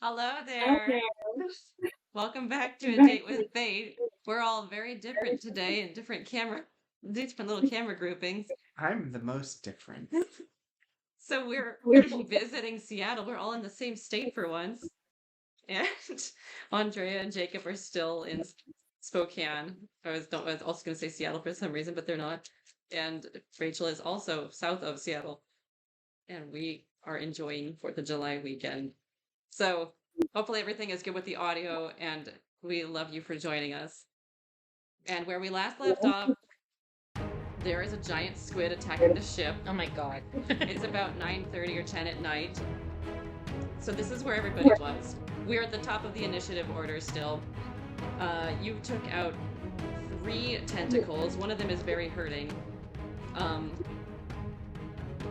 Hello there. Welcome back to A Date with Fate. We're all very different today in different little camera groupings. I'm the most different. So we're visiting Seattle. We're all in the same state for once. And Andrea and Jacob are still in Spokane. I was also going to say Seattle for some reason, but they're not. And Rachel is also south of Seattle. And we are enjoying 4th of July weekend. So hopefully everything is good with the audio, and we love you for joining us. And where we last left off, there is a giant squid attacking the ship. Oh my god. It's about 9:30 or 10 at night. So this is where everybody was. We're at the top of the initiative order still. You took out 3 tentacles. One of them is very hurting.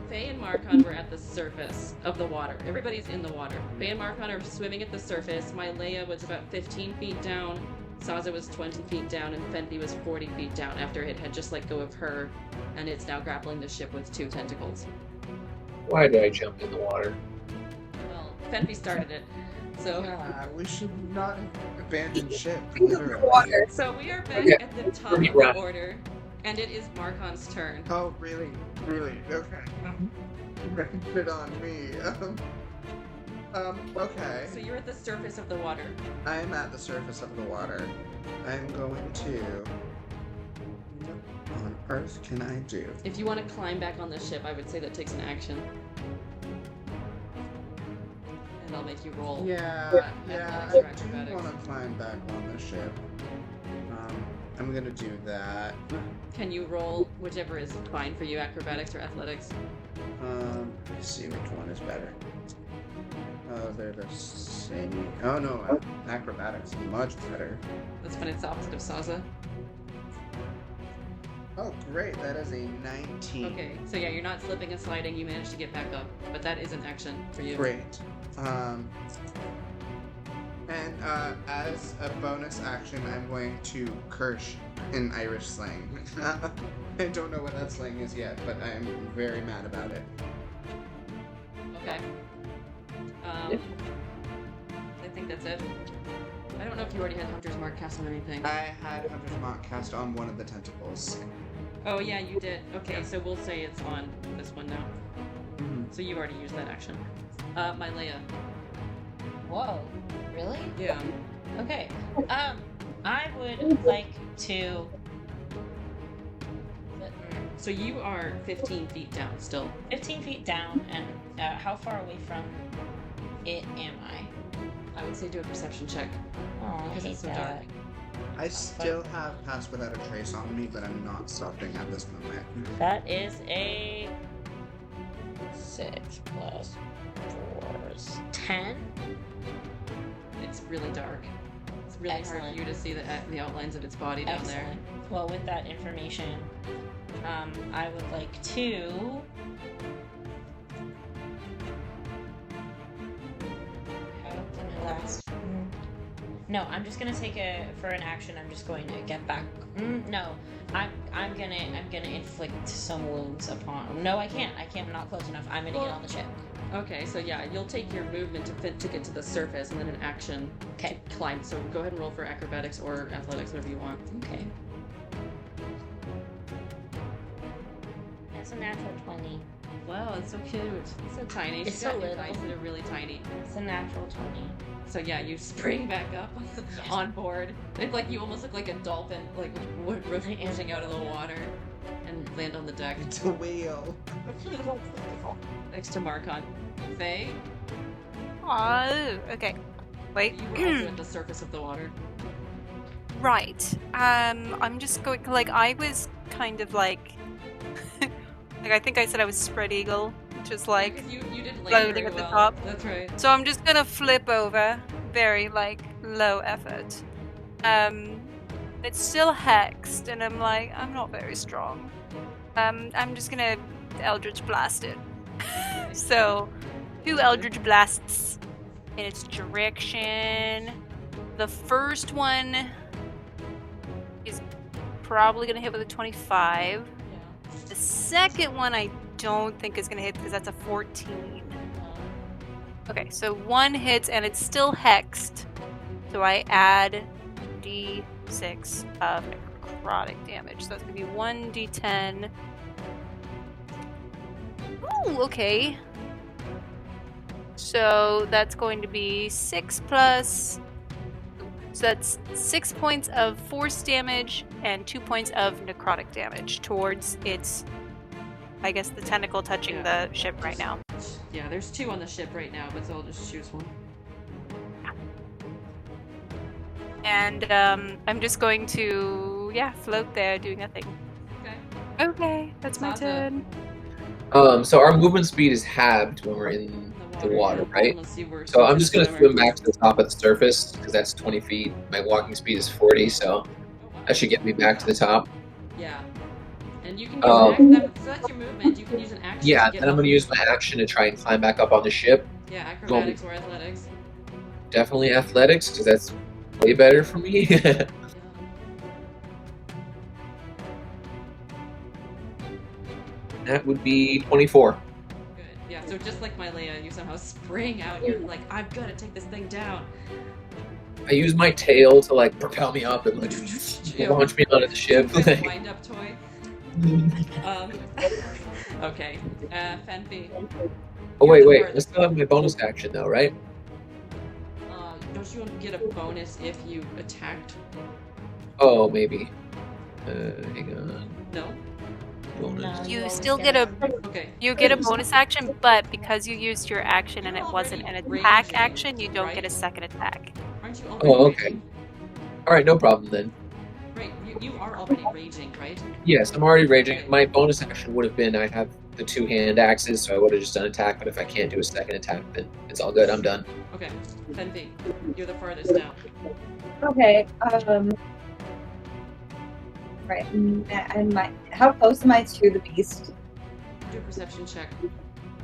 Faye and Marcon were at the surface of the water. Everybody's in the water. Faye and Marcon are swimming at the surface. My Leia was about 15 feet down. Sazza was 20 feet down, and Fenfi was 40 feet down after it had just let go of her, and it's now grappling the ship with 2 tentacles. Why did I jump in the water? Well, Fenfi started it. So Yeah, we should not abandon ship. Water. So we are back Okay. at the top of the order, and it is Marcon's turn. Oh, really? Really? Okay. Fit on me. Okay. So you're at the surface of the water. I'm at the surface of the water. I'm going to... What on earth can I do? If you want to climb back on the ship, I would say that takes an action. And I'll make you roll. Yeah, athletics I or do acrobatics. want to climb back on the ship. I'm gonna do that. Can you roll whichever is fine for you, acrobatics or athletics? Let's see which one is better. Oh, they're the same. Oh no, acrobatics is much better. That's funny, it's the opposite of Sazza. Oh, great, that is a 19. Okay, so yeah, you're not slipping and sliding, you managed to get back up, but that is an action for you. Great. And as a bonus action, I'm going to curse in Irish slang. I don't know what that slang is yet, but I'm very mad about it. Okay. I think that's it. I don't know if you already had Hunter's Mark cast on anything. I had Hunter's Mark cast on one of the tentacles. Oh yeah, you did. Okay, so we'll say it's on this one now. Mm-hmm. So you already used that action. My Leia. Whoa. Really? Yeah. Okay. I would like to. So you are 15 feet down still. 15 feet down, and how far away from it am I? I would say do a perception check. Oh, I Because hate it's so that. dark. I still have Pass Without a Trace on me, but I'm not stopping at this moment. That is a 6 plus 4 is 10. It's really dark. It's really hard for Excellent. you to see the outlines of its body down there. Excellent. Well, with that information, I would like to. How can I last? No, I'm just gonna take for an action. I'm just going to get back. No, I'm gonna inflict some wounds upon. No, I can't. I'm not close enough. I'm gonna get on the ship. Okay, so yeah, you'll take your movement to get to the surface, and then an action Okay. to climb. So go ahead and roll for acrobatics or athletics, whatever you want. Okay. That's a natural 20. Wow, it's so cute. It's so tiny. It's She's so got new little. dice that are really tiny. It's a natural 20. So yeah, you spring back up on board. It's like you almost look like a dolphin, like rushing out of the water, and land on the deck It's a whale. next to Marcon. Faye, Oh, okay. Wait. you were also at the surface of the water. Right. I'm just going. Like, I was kind of like, like I think I said I was spread eagle, which is like. Because you didn't land floating very at the well. top. That's right. So I'm just gonna flip over, very like low effort. It's still hexed, and I'm like, I'm not very strong. I'm just gonna Eldritch Blast it. So, 2 Eldritch Blasts in its direction. The first one is probably gonna hit with a 25. Yeah. The second one I don't think is gonna hit because that's a 14. Okay, so 1 hits and it's still hexed. So I add d6 of necrotic damage. So that's gonna be 1d10. Ooh, okay. So that's going to be 6 plus. So that's 6 points of force damage and 2 points of necrotic damage towards its, I guess, the tentacle touching the ship right now. Yeah, there's 2 on the ship right now, but so I'll just choose one. And I'm just going to, float there, doing nothing. Okay. Okay, that's my Sazza. turn. So our movement speed is halved when we're in the water, yeah, right? unless you were So I'm just gonna swimmer. swim back to the top of the surface because that's 20 feet. My walking speed is 40, so that should get me back to the top. Yeah. And you can use an action. So that's your movement. You can use an action. Yeah, to get then I'm up. gonna use my action to try and climb back up on the ship. Yeah, acrobatics or athletics. Definitely athletics because that's way better for me. Yeah. That would be 24. Good. Yeah, so just like my Leia, you somehow spring out. You're like, I'm gonna take this thing down. I use my tail to like propel me up and like launch me onto the ship. Like a wind-up toy. Okay. Fenfi. Oh wait. I still have my bonus action though, right? Don't you get a bonus if you attacked? Oh, maybe. Hang on. No. Bonus. No, You always still get a Okay. you get a bonus action, but because you used your action and it wasn't an attack action, you don't get a second attack. Aren't you already Oh, okay. raging? All right, no problem then. Right. You are already raging, right? Yes, I'm already raging. My bonus action would have been I have the 2-hand axes, so I would have just done attack. But if I can't do a second attack, then it's all good. I'm done. Okay. Fenfi, you're the farthest now. Okay. Right. And how close am I to the beast? Do a perception check.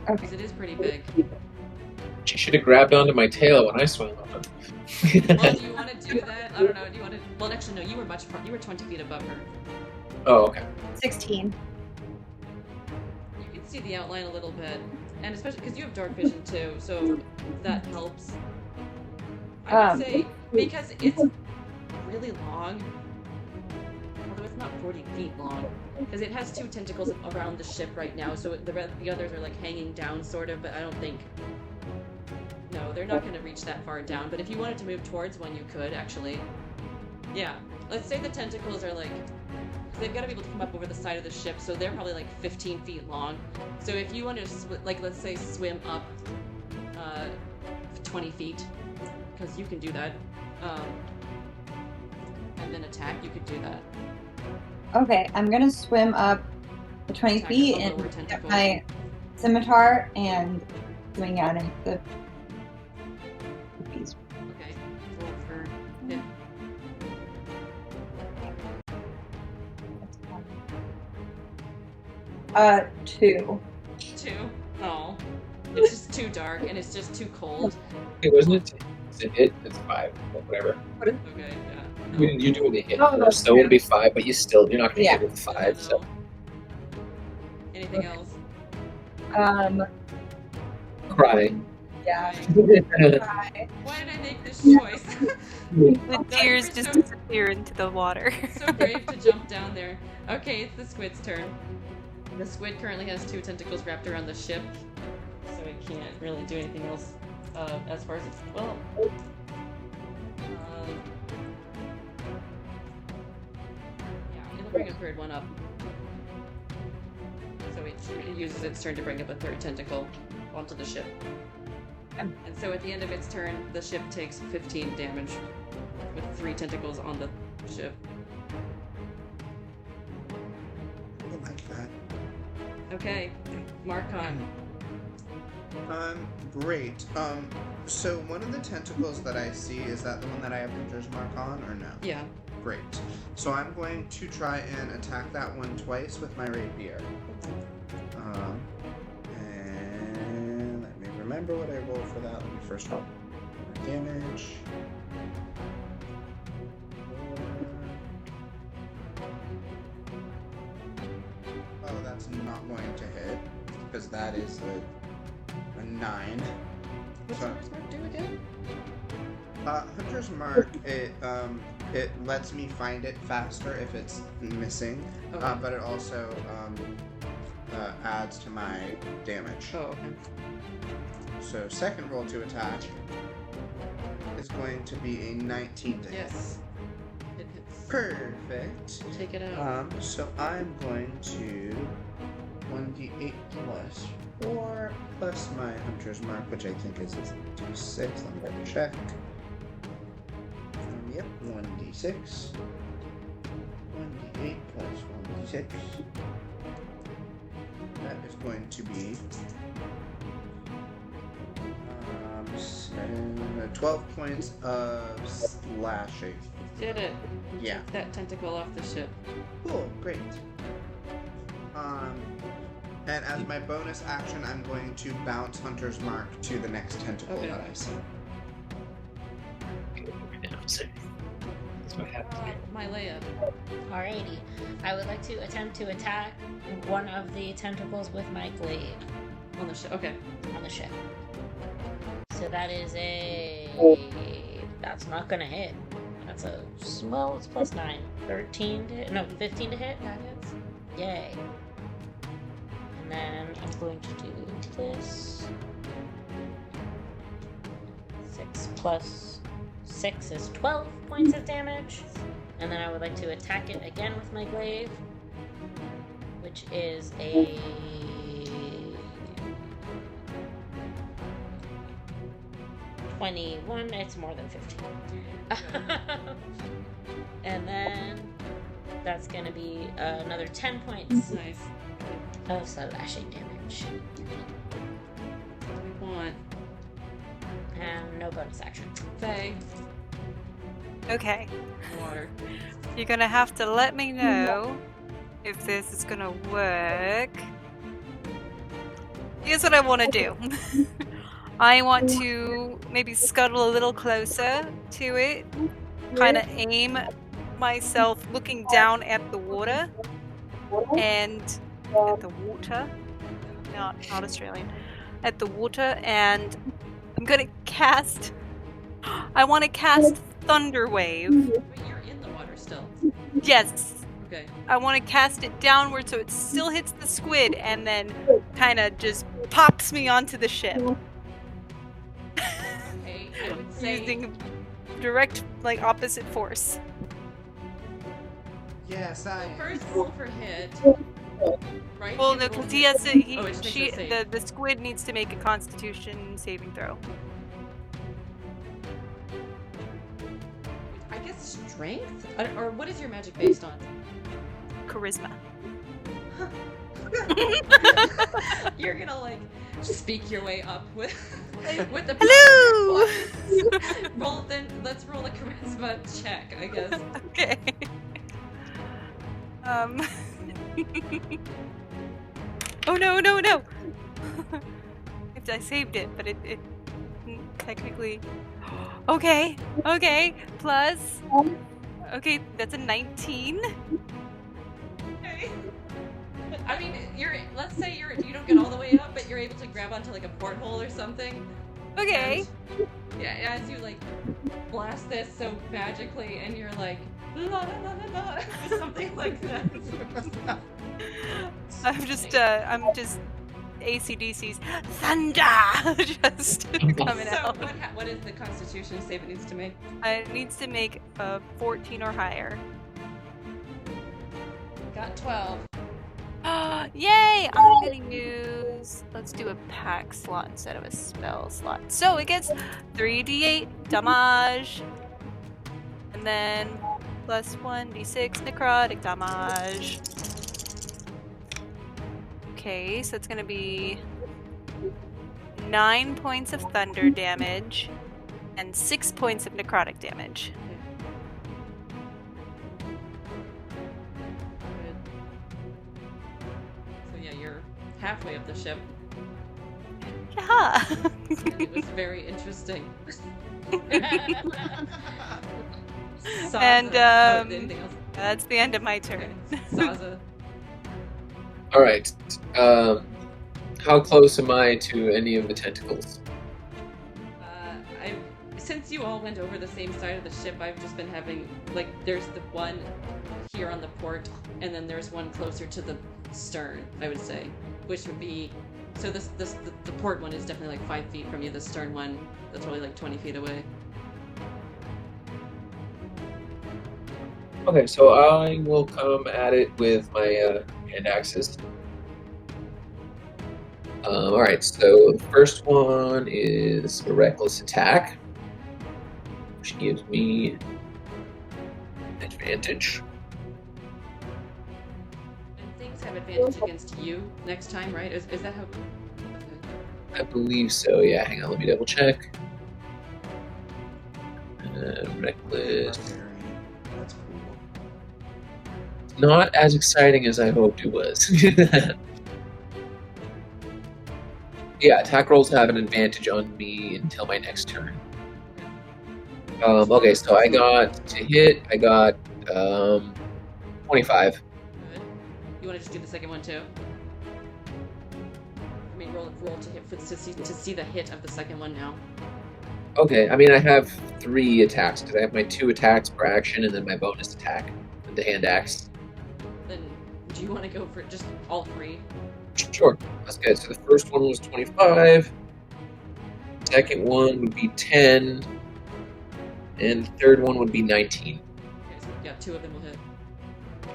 Okay. Because it is pretty big. She should have grabbed onto my tail when I swam up. Well, do you want to do that? I don't know. Do you want to? Well, actually, no. You were 20 feet above her. Oh, okay. 16. You can see the outline a little bit, and especially because you have dark vision too, so that helps. I would say because it's really long, although it's not 40 feet long, because it has 2 tentacles around the ship right now, so the others are like hanging down, sort of. But I don't think. No, they're not going to reach that far down. But if you wanted to move towards one, you could actually. Yeah. Let's say the tentacles are like. They've got to be able to come up over the side of the ship, so they're probably like 15 feet long. So if you want to, let's say, swim up 20 feet, because you can do that, and then attack, you could do that. Okay, I'm gonna swim up the 20 Attack feet the lower and tentacle. get my scimitar and swing out at the beast. Okay. Roll for hit. Two. 2. Oh. It's just too dark, and it's just too cold. Hey, wasn't it? Is it hit? It's 5. Whatever. Okay, yeah. You do the hit Oh, first, so it would be 5, but you're not gonna hit with 5. So Anything else? crying. Yeah. Why did I make this choice? The tears just disappear into the water. So brave to jump down there. Okay, it's the squid's turn. The squid currently has 2 tentacles wrapped around the ship, so it can't really do anything else as far as it's. Well. Yeah, it'll bring a third one up. So it uses its turn to bring up a 3rd tentacle onto the ship. And so at the end of its turn, the ship takes 15 damage with 3 tentacles on the ship. I like that. Okay, Marcon. Great. So one of the tentacles that I see, is that the one that I have Hunter's Mark on, or no? Yeah. Great. So I'm going to try and attack that one twice with my rapier. And let me remember what I rolled for that. Let me first roll damage. Oh, that's not going to hit, because that is a 9. What's So- Hunter's Mark do again? Hunter's Mark, it lets me find it faster if it's missing, Okay. but it also adds to my damage. Oh, okay. So second roll to attack is going to be a 19 to hit. Yes. It hits. Perfect. Take it out. So I'm going to 1d8 plus 4 plus my Hunter's Mark, which I think is a d6. I'm going to check. Yep, 1d6. 1d8 plus 1d6. That is going to be 12 points of slashing. Did it. Yeah. Took that tentacle off the ship. Cool, great. And as my bonus action, I'm going to bounce Hunter's Mark to the next tentacle Okay. that I see. That's what happened. My layup. Alrighty. I would like to attempt to attack one of the tentacles with my glaive On the ship. Okay. on the ship. So that is that's not gonna hit. That's it's plus 9. 13 to hit? No, 15 to hit? That hits. Yay. And then I'm going to do this. 6 plus 6 is 12 points of damage. And then I would like to attack it again with my glaive, which is a 21. It's more than 15. And then that's going to be another 10 points Nice. of slashing damage. That's what we want. And no bonus action. Faye. Okay. Water. You're gonna have to let me know if this is gonna work. Here's what I want to do. I want to maybe scuttle a little closer to it, kind of aim myself looking down at the water, and at the water, not Australian, at the water, and I'm gonna cast. I want to cast Thunder Wave. But you're in the water still. Yes. Okay. I want to cast it downward so it still hits the squid and then kind of just pops me onto the ship. Okay. I would say. Using direct, opposite force. Yes, I. First roll for hit. Right? Well, You no, roll because hit. he has to. Oh, it makes a save. The squid needs to make a Constitution saving throw. I guess strength? Or what is your magic based on? Charisma. You're gonna speak your way up with the Hello! roll then. Let's roll a charisma check, I guess. Okay. Oh no! I saved it, but it technically. Okay. Plus. Okay, that's a 19. Okay. I mean, let's say you don't get all the way up, but you're able to grab onto a porthole or something. Okay. And, yeah, as you blast this so magically, and you're like la la la la la, or something like that. I'm just AC/DC's thunder just coming So out. what is the Constitution save it needs to make? It needs to make a 14 or higher. Got 12. Yay! I'm gonna use. Let's do a pack slot instead of a spell slot. So it gets 3d8 damage, and then plus 1d6 necrotic damage. Okay, so it's gonna be 9 points of thunder damage and 6 points of necrotic damage. Good. So yeah, you're halfway up the ship. Yeah. And it was very interesting. Sazza. And, Anything else? That's the end of my turn. Okay. Sazza. All right. How close am I to any of the tentacles? since you all went over the same side of the ship, I've just been having, like, there's the one here on the port, and then there's one closer to the stern, I would say, which would be, so the port one is definitely like 5 feet from you, the stern one, that's only like 20 feet away. Okay, so I will come at it with my hand axes. Alright, so the first one is a reckless attack, which gives me advantage. And things have advantage against you next time, right? Is that how... I believe so, yeah. Hang on, let me double check. Reckless. That's cool. Not as exciting as I hoped it was. Yeah, attack rolls have an advantage on me until my next turn. Okay, so I got to hit, I got 25. Good. You want to just do the second one too? I mean, roll to hit to see the hit of the second one now. Okay, I mean, I have 3 attacks, because I have my 2 attacks per action and then my bonus attack with the hand axe. Then, do you want to go for just all 3? Sure, that's good. So the first one was 25, second one would be 10, and the third one would be 19. Okay, so yeah, 2 of them will hit.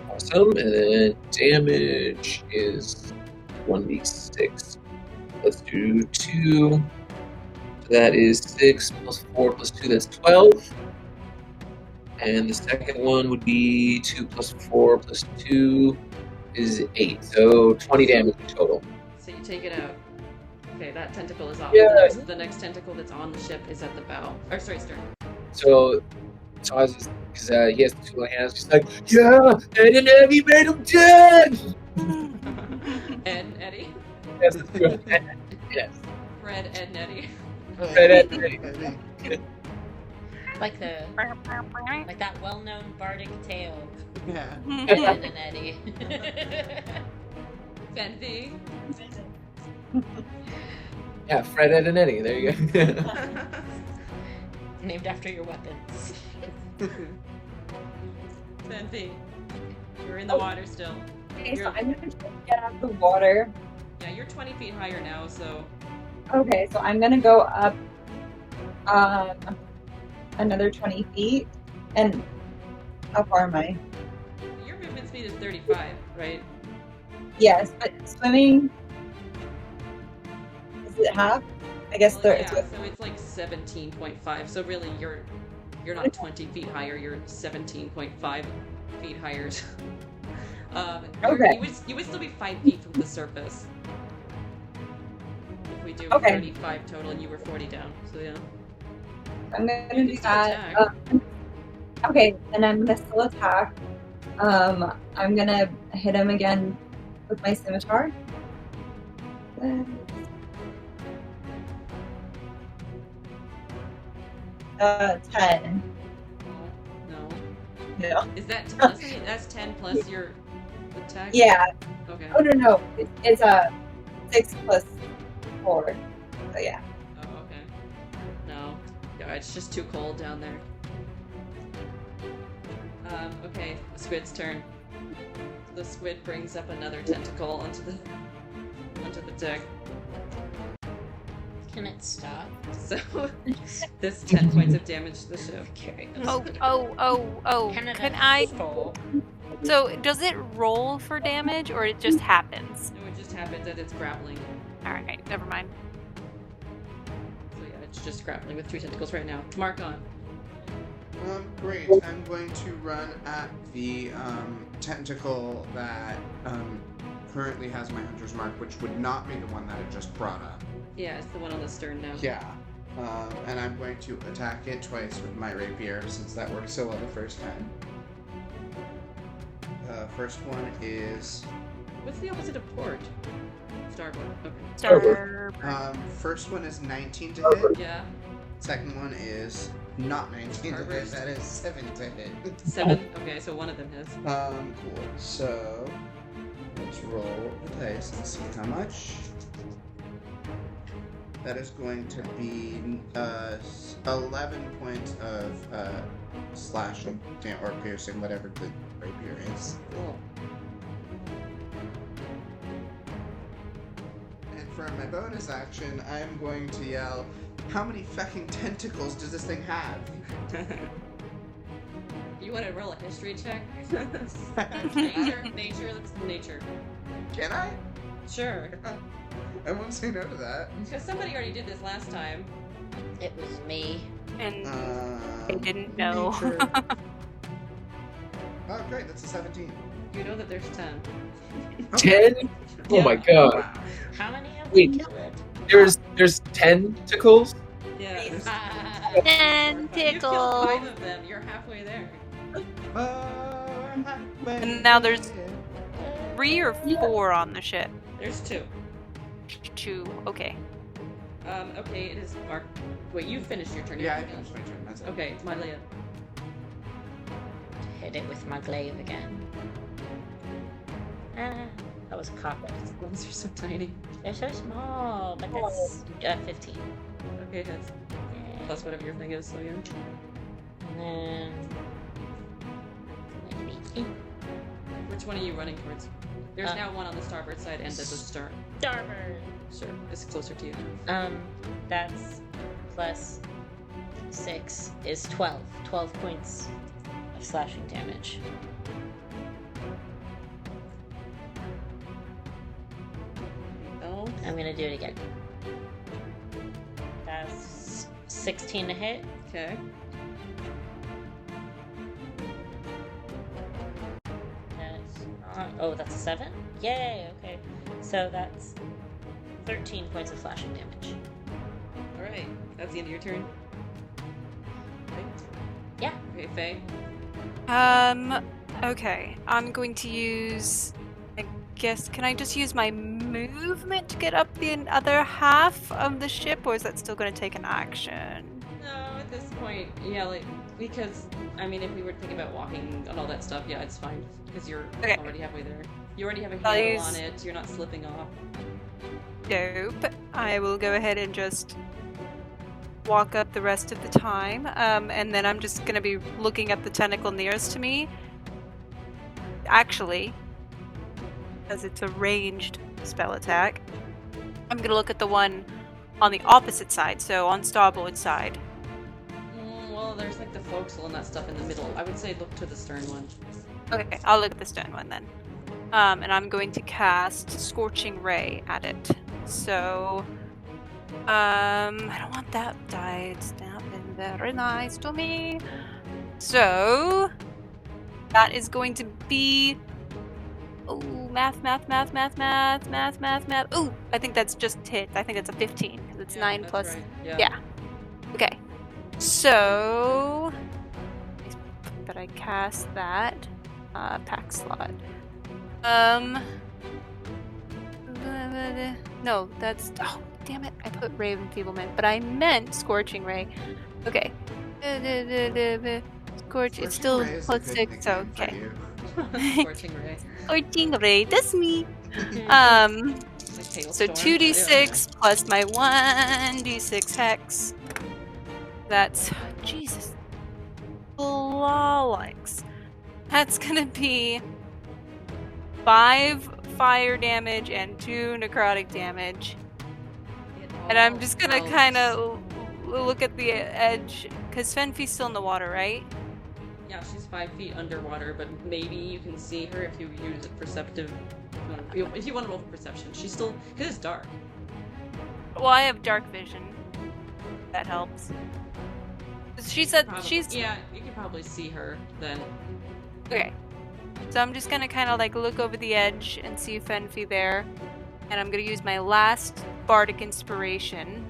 Awesome, and then damage is 1d6. Let's do 2. So that is 6 plus 4 plus 2, that's 12. And the second one would be 2 plus 4 plus 2 is 8. So 20 damage in total. So you take it out. Okay, that tentacle is off. Yeah. The next tentacle that's on the ship is at the bow. Or sorry, stern. So I was just, because he has the 2 little hands, just like, yeah, Ed and Eddie made him dead! Ed and Eddie? Yes, that's true. Yes. Fred, Ed, and Eddie. Fred, Ed, and Eddie. Like that well-known bardic tale. Yeah. Ed and Eddie. Fenfi. Yeah, Fred, Ed, and Eddie. There you go. Named after your weapons. Fenfi. You're in the water still. Okay, so I'm gonna get out of the water. Yeah, you're 20 feet higher now, so... Okay, so I'm gonna go up another 20 feet. And how far am I? Your movement speed is 35, right? Yes, but swimming, is it half? I guess Well, there. yeah, so it's like 17.5. So really, you're not 20 feet higher. You're 17.5 feet higher. Okay. You would still be 5 feet from the surface. If we do Okay. 35 total, and you were 40 down. So yeah. I'm gonna You do can still that. attack. Okay, and I'm gonna still attack. I'm gonna hit him again with my scimitar. 10. No. No. Is that that's 10 plus your attack? Yeah. Okay. Oh no. It's a 6 plus 4. So yeah. Oh, okay. No. Yeah, it's just too cold down there. Okay, the squid's turn. The squid brings up another tentacle onto the deck. Can it stop? So this 10 points of damage to the ship. Okay. Oh. Can it Can I? stop? So, does it roll for damage, or it just happens? No, it just happens that it's grappling. Alright, never mind. So yeah, it's just grappling with 3 tentacles right now. Marcon. Great. I'm going to run at the tentacle that currently has my hunter's mark, which would not be the one that it just brought up. Yeah, it's the one on the stern now. Yeah. And I'm going to attack it twice with my rapier, since that worked so well the first time. First one is... What's the opposite of port? Starboard. Okay. Starboard. First one is 19 to hit. Yeah. Second one is not 19 to hit. Starburst. That is 7 to hit. 7. Okay, so one of them hits. Cool. So let's roll the dice and see how much. That is going to be 11 points of slashing or piercing, whatever the rapier is. Cool. And for my bonus action, I'm going to yell, "How many fucking tentacles does this thing have?" You want to roll a history check? Nature. Can I? Sure. I won't say no to that. Because somebody already did this last time. It was me. And I didn't know. Nature. Oh, great, that's a 17. You know that there's 10. 10? Oh my god. Wow. How many have Wait. we killed? There's tentacles? Yeah. Tentacles. You killed 5 of them. You're halfway there. And now there's 3 or 4 on the ship. There's 2. 2. Okay. Okay, it is Mark. Wait, you finished your turn. Yeah, I finished my turn. That's it. Okay, it's my Leia. Hit it with my glaive again. That was copper. These ones are so tiny. They're so small, but that's 15. Okay, that's plus whatever your thing is, so yeah. And then... Which one are you running towards? There's now one on the starboard side and at the stern. Starboard! Sure, it's closer to you. That's plus 6 is 12. 12 points of slashing damage. Oh, I'm gonna do it again. That's 16 to hit. okay. That's a 7? Yay, okay. So that's 13 points of slashing damage. Alright, that's the end of your turn. Right? Yeah. Okay, Faye. Okay. I'm going to use... I guess, can I just use my movement to get up the other half of the ship, or is that still going to take an action? No, at this point, yeah, like, because, I mean, if we were thinking about walking and all that stuff, yeah, it's fine. Because you're Okay. already halfway there. You already have a I'll handle use- on it, you're not slipping off. Dope. I will go ahead and just walk up the rest of the time, and then I'm just going to be looking at the tentacle nearest to me. Actually, because it's a ranged spell attack, I'm going to look at the one on the opposite side, so on starboard side. Well, there's like the forecastle and that stuff in the middle. I would say look to the stern one. Okay, I'll look at the stone one then. And I'm going to cast Scorching Ray at it. So, I don't want that die. It's not been very nice to me. So, that is going to be... Oh, math. Ooh, I think that's just hit. I think that's a 15. Because it's 9 that's plus... right. Yeah. Okay. So... But I cast that. Pack slot. No, that's... Oh, damn it. I put Ray of Enfeeblement, but I meant Scorching Ray. Okay. Scorch, it's still Ray is a plus good 6, so nickname for okay. you. Scorching ray. Scorching Ray, that's me. Like So hailstorm. 2d6 plus my 1d6 hex. That's... Jesus. Flawless. That's gonna be 5 fire damage and 2 necrotic damage. It And I'm all just gonna helps. kind of look at the edge, because Fenfi's still in the water, right? Yeah, she's 5 feet underwater, but maybe you can see her if you use perceptive. If you want to roll for perception, she's still because it's dark. Well, I have dark vision. That helps. She said she's Yeah, you can probably see her then. okay. So I'm just gonna kind of like look over the edge and see Fenfi there, and I'm gonna use my last bardic inspiration,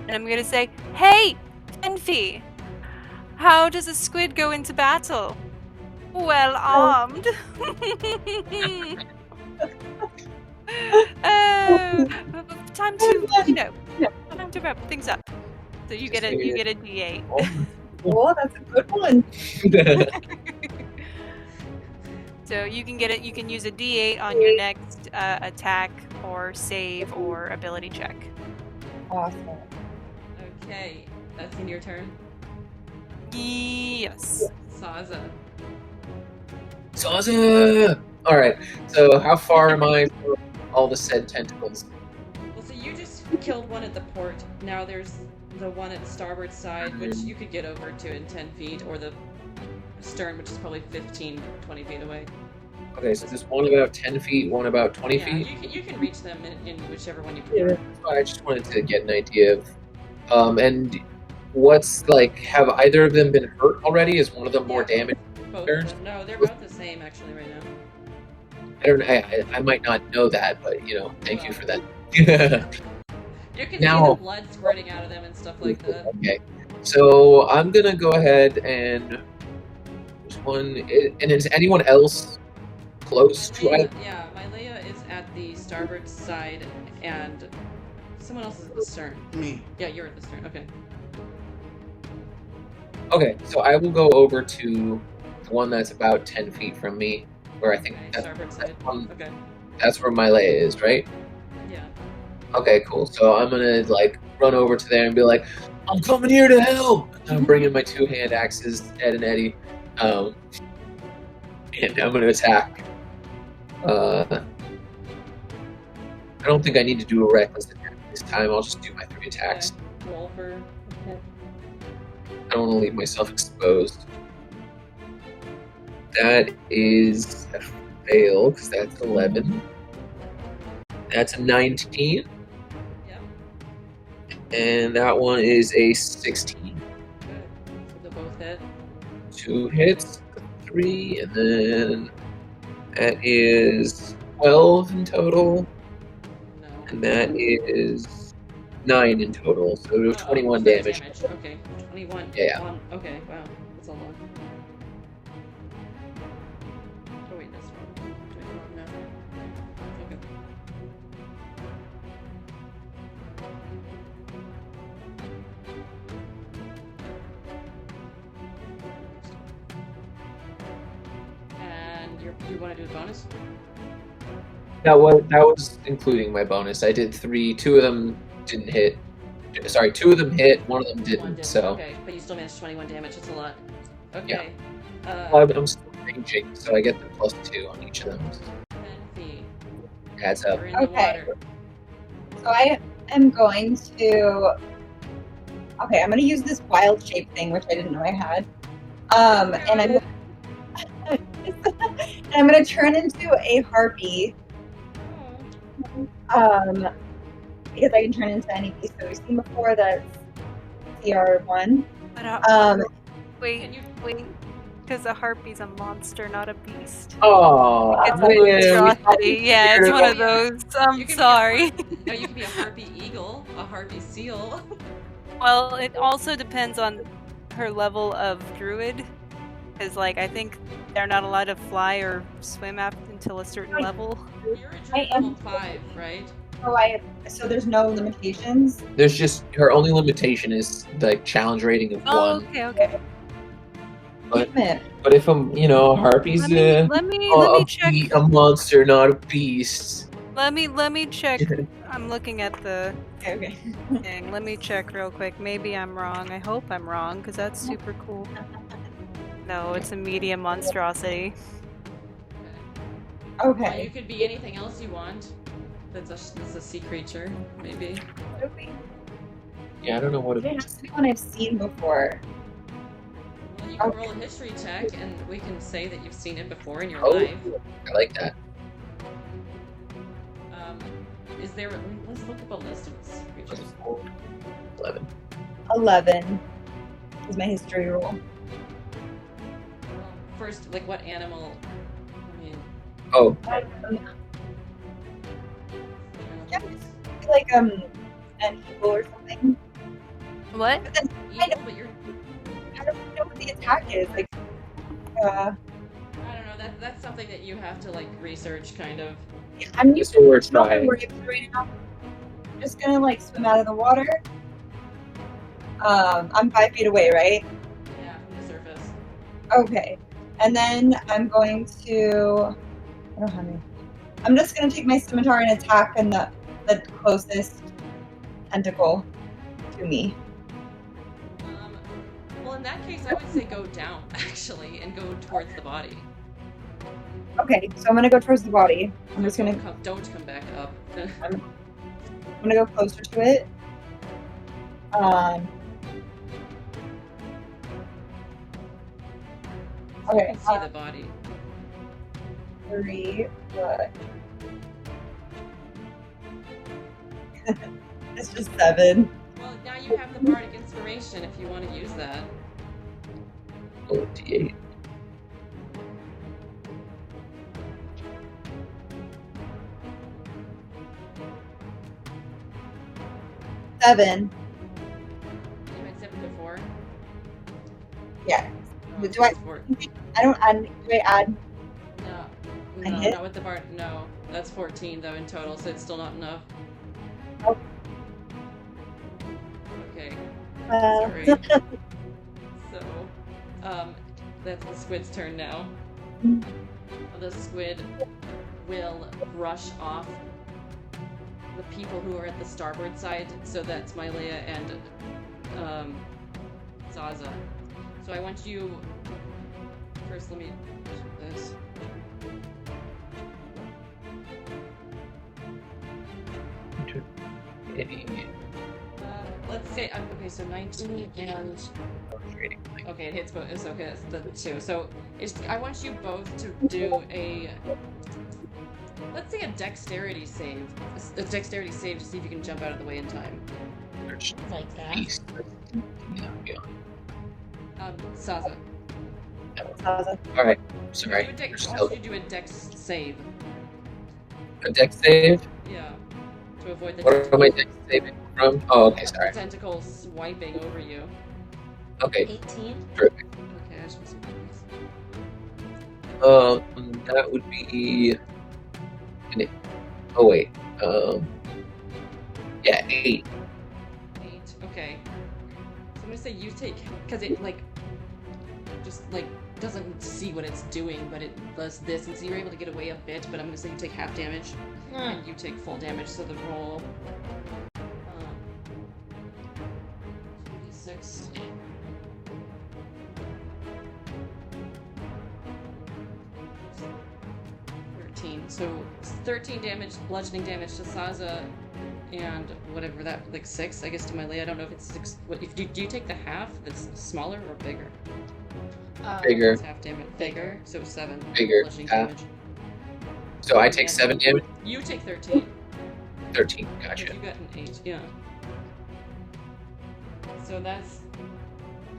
and I'm gonna say, "Hey, Fenfi, how does a squid go into battle? Well armed." Time to time to wrap things up. So you get a D8. Oh, that's a good one. So you can get it. You can use a D8 on your next attack or save or ability check. Awesome. Okay, That's in your turn. Yes. Sazza. Sazza! Alright, so how far am I from all the said tentacles? Well, so you just killed one at the port. Now there's the one at the starboard side, which you could get over to in 10 feet, or the stern, which is probably 15, 20 feet away. Okay, so there's one about 10 feet, one about 20 Yeah, feet? you can reach them in whichever one you prefer. I just wanted to get an idea of... and what's, like, have either of them been hurt already? Is one of them more Yeah, damaged? Both of them. No, they're both the same, actually, right now. I don't know. I might not know that, but, you know, thank you for that. You can Now- see the blood squirting out of them and stuff like that. Okay, so I'm gonna go ahead and... There's one... And is anyone else close to it? Yeah, Mylea is at the starboard side, and someone else is at the stern. Me. Yeah, you're at the stern. Okay. Okay, so I will go over to the one that's about 10 feet from me, where I think Okay, that's, starboard side. okay. Okay. That's where my Leia is, right? Yeah. Okay, cool. So I'm gonna, like, run over to there and be like, I'm coming here to help! And I'm bringing my two hand axes, Ed and Eddie, and I'm gonna attack. I don't think I need to do a reckless attack this time. I'll just do my 3 attacks. Okay. Roll for. Okay. I don't want to leave myself exposed. That is a fail, because that's 11. That's a 19. Yeah. And that one is a 16. Good. So they both hit. 2 hits, 3, and then that is 12 in total. No. And that is 9 in total, so 21 so damage. Okay. 21. Yeah. Okay, wow. That's a lot. Oh, wait, that's wrong. 21, no. Okay. And you want to do a bonus? That was including my bonus. I did 3. 2 of them didn't hit. Sorry, 2 of them hit. 1 of them One didn't. did. So Okay, but you still managed 21 damage. That's a lot. Okay. well, I'm still raging, so I get the +2 on each of them. Fenfi, Adds up. you're in the Okay. water. So I am going to. Okay, I'm going to use this wild shape thing, which I didn't know I had. And I'm going to turn into a harpy. Because I can turn into any beast that we've seen before. That's CR1. Wait, because a harpy's a monster, not a beast. Oh, It's a monstrosity. Yeah, it's one of those. You I'm can be a sorry. No, you can be a harpy eagle, a harpy seal. Well, it also depends on her level of druid. Because, like, I think they're not allowed to fly or swim up until a certain level. You're a druid level 5, right? So there's no limitations. There's just her only limitation is like challenge rating of 1. Okay. But if I'm, a harpy's Let me check. a monster, not a beast. Let me check. I'm looking at the Okay. thing. Let me check real quick. Maybe I'm wrong. I hope I'm wrong because that's super cool. No, it's a medium monstrosity. Well, Okay. you could be anything else you want. That's a sea creature, maybe. Yeah, I don't know what It it has to be one I've seen before. Well, you can roll a history check, and we can say that you've seen it before in your Oh. life. I like that. Is there? Let's look up a list of sea creatures. 11. 11 is my history roll. Well, first, like, what animal? I mean, Oh, Yeah, like an eagle or something. What? But then eagle, but you're. I don't know what the attack is. Like, I don't know. That's something that you have to like research, kind of. I'm that's what we're not trying. worried about it right now. I'm just gonna like swim out of the water. I'm 5 feet away, right? Yeah, from the surface. Okay. And then I'm going to. I don't have any. I'm just gonna take my scimitar and attack in the closest tentacle to me. Well, in that case, I would say go down, actually, and go towards the body. Okay, so I'm gonna go towards the body. I'm just gonna. Don't come back up. I'm gonna go closer to it. Okay. See the body. 3. It's just 7. Well, now you have the bardic inspiration if you want to use that. Oh, D8. Seven. You had 7 before? Yeah. Oh, Do I? it's 4. I don't add. Do I add? No. I No, hit? not with the bard. No. That's 14, though, in total, so it's still not enough. Oh. Okay. Sorry. So, that's the squid's turn now. The squid will brush off the people who are at the starboard side, so that's Mylea and Zaza. So I want you first. Let me do this. Let's say okay. So 19 and okay, it hits both. It's okay. That's the 2. So I want you both to do a. Let's say a dexterity save. A dexterity save to see if you can jump out of the way in time. Like that. Sazza. Alright, sorry. I want you to do a dex save. A dex save? Yeah. To avoid the What am I dex saving from? Oh, okay, sorry. tentacles swiping over you. Okay, 18. terrific. Okay, I just want to That would be. Oh wait. Yeah, 8. 8. Okay. So I'm gonna say you take, because it just doesn't see what it's doing, but it does this, and so you're able to get away a bit. But I'm gonna say you take half damage, and you take full damage. So the roll. 6. So 13 damage, bludgeoning damage to Sazza, and whatever that, 6, I guess, to Mylea. I don't know if it's 6. What if do you take the half that's smaller or bigger? Bigger. It's half damage. Bigger, so 7. Bigger, Bludgeoning half. damage. So I take 7 damage? You take 13. 13, Because gotcha. you got an 8, yeah. So that's.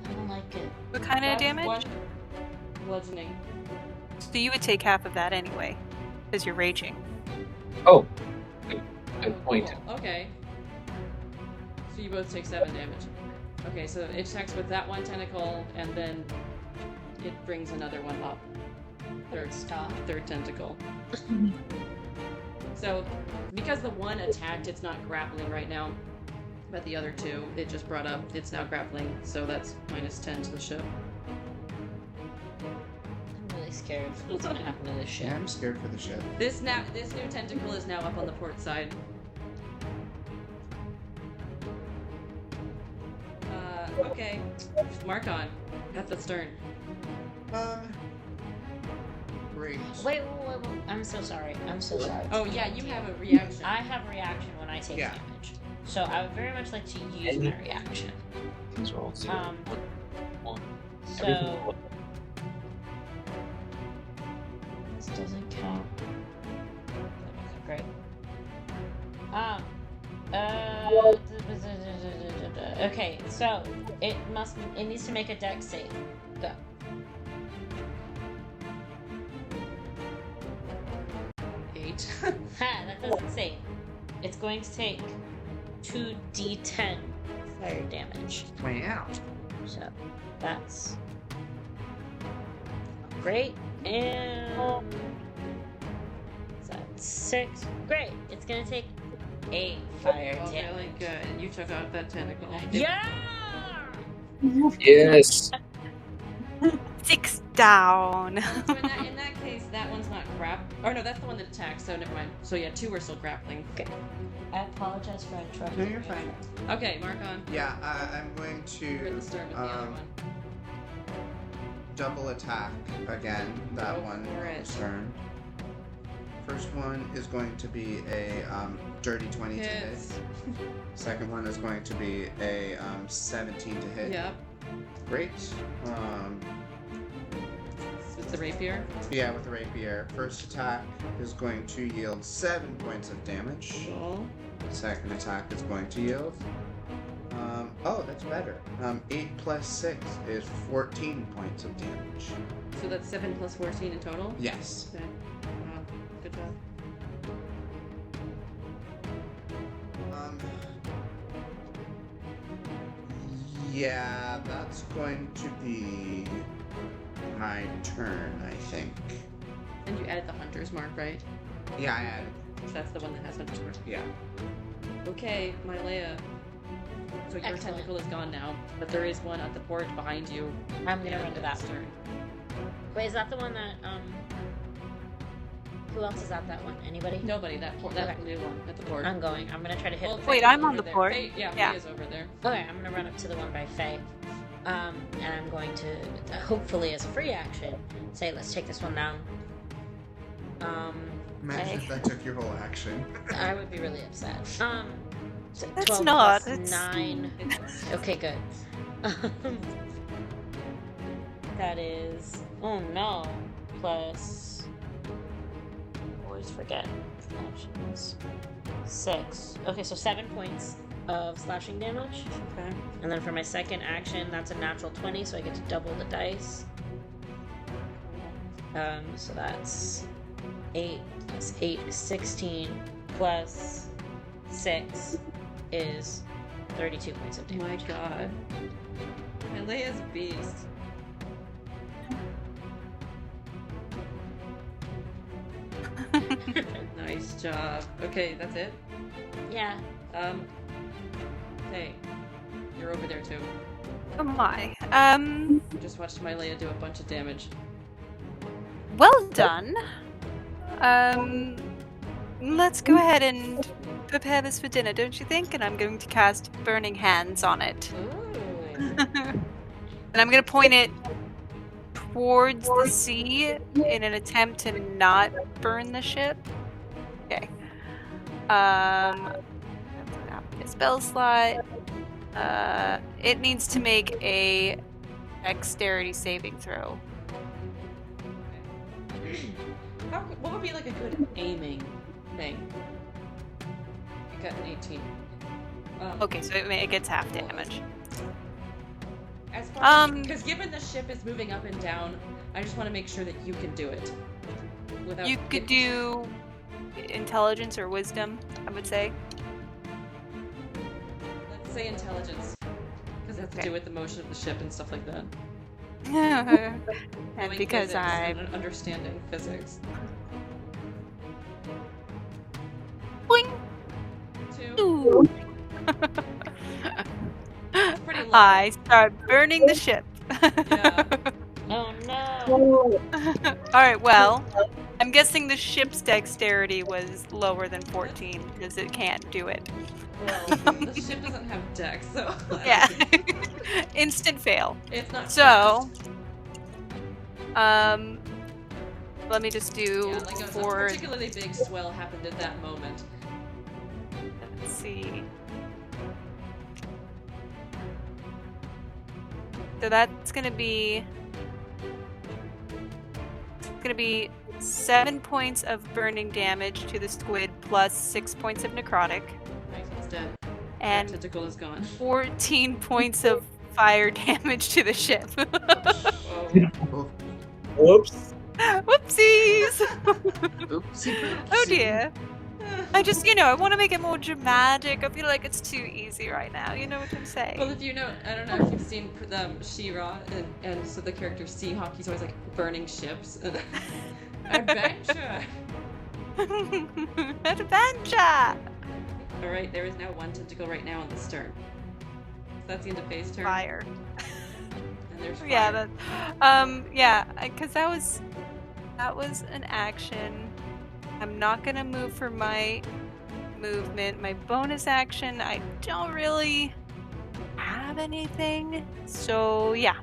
I don't like it. What kind of that's damage? 1 bludgeoning. So you would take half of that anyway, because you're raging. Oh, good point. Cool. Okay. So you both take 7 damage. Okay, so it attacks with that 1 tentacle, and then it brings another one up. Third tentacle. So, because the 1 attacked, it's not grappling right now. But the other 2, it just brought up, it's now grappling, so that's -10 to the ship. I'm really scared of what's gonna happen to this ship. Yeah, I'm scared for the ship. This new tentacle is now up on the port side. Okay. Marcon, at the stern. Great. Wait. I'm so sorry. Oh yeah, you have a reaction. I have a reaction when I take damage. So I would very much like to use my reaction. These are all 0. 1. So this doesn't count. Great. Okay, so it needs to make a dex save. Go. 8. Ha, that doesn't save. It's going to take 2d10 fire damage. Wow. So that's great. And that's 6. Great. It's gonna take 8 fire Oh, damage. really good. You took out that tentacle. Yeah! Yes. 6. down. So in that case, that one's not or no, that's the one that attacked. So never mind. So yeah, 2 are still grappling. Okay. I apologize for interrupting. No, you're fine. Okay, Marcon. Yeah, I'm going You're at to the start with the other one. double attack again. That Go one for on it. this turn. First one is going to be a dirty 20 to hit. Hits. Second one is going to be a 17 to hit. Yep. Great. With the rapier. Yeah, with the rapier. First attack is going to yield 7 points of damage. Cool. Second attack is going to yield. Oh, that's better. 8 plus 6 is 14 points of damage. So that's 7 plus 14 in total? Yes. Okay. Wow. Good job. Yeah, that's going to be my turn, I think. And you added the hunter's mark, right? Yeah, I added. That's the one that has hunter's mark. Yeah. Okay, Mylea. So your Excellent. tentacle is gone now, but there is one at the port behind you. I'm gonna and run to that it's one. turn. Wait, is that the one that who else is at that one? Anybody? Nobody. That Okay. new one at the port. I'm going. I'm gonna try to hit. Well, Wait, Faye's I'm on over the there. port. Faye, Yeah. Faye is over there. Okay, I'm gonna run up to the one by Faye. And I'm going to hopefully as a free action say let's take this one down. Imagine Okay. if that took your whole action. I would be really upset. So That's 12 not, plus it's- 9. Okay, good. That is plus always forget actions. 6. Okay, so 7 points of slashing damage. Okay. And then for my second action, that's a natural 20, so I get to double the dice. So that's 8 plus 8 is 16 plus 6 is 32 points of Oh my damage. god. Mylea's beast. Nice job. Okay, that's it. Yeah. Hey, you're over there too. Oh my. You just watched Mylea do a bunch of damage. Well done. Let's go ahead and prepare this for dinner, don't you think? And I'm going to cast Burning Hands on it. Ooh. And I'm going to point it towards the sea in an attempt to not burn the ship. Okay. A spell slot. It needs to make a dexterity saving throw. What would be like a good aiming thing? You got an 18. Okay, so it gets half damage. As far because given the ship is moving up and down, I just want to make sure that you can do it. Without You could do intelligence or wisdom, I would say. Let's say intelligence, because it has to Okay. do with the motion of the ship and stuff like that. And Knowing because physics I'm and understanding physics. boing. 2. Ooh. Pretty low. I start burning the ship. Yeah. Oh no. Alright, well, I'm guessing the ship's dexterity was lower than 14 because it can't do it. Well, the ship doesn't have decks, so Yeah. Instant fail. it's not. So, let me just do yeah, like a for, particularly big swell happened at that moment. let's see. So that's gonna be 7 points of burning damage to the squid plus 6 points of necrotic Nice, it's dead. and That tentacle is gone. 14 points of fire damage to the ship. Whoa. Whoops. Whoopsies! Oopsie. Oh dear. I just, I want to make it more dramatic. I feel like it's too easy right now. You know what I'm saying? Well, if you know, I don't know if you've seen She-Ra, and so the character Seahawk, he's always like burning ships. Adventure! Adventure! Alright, there is now one tentacle right now on the stern. So that's the end of Faye's turn. Fire. And There's Yeah, fire. because that was an action. I'm not gonna move for my movement. My bonus action, I don't really have anything. So yeah,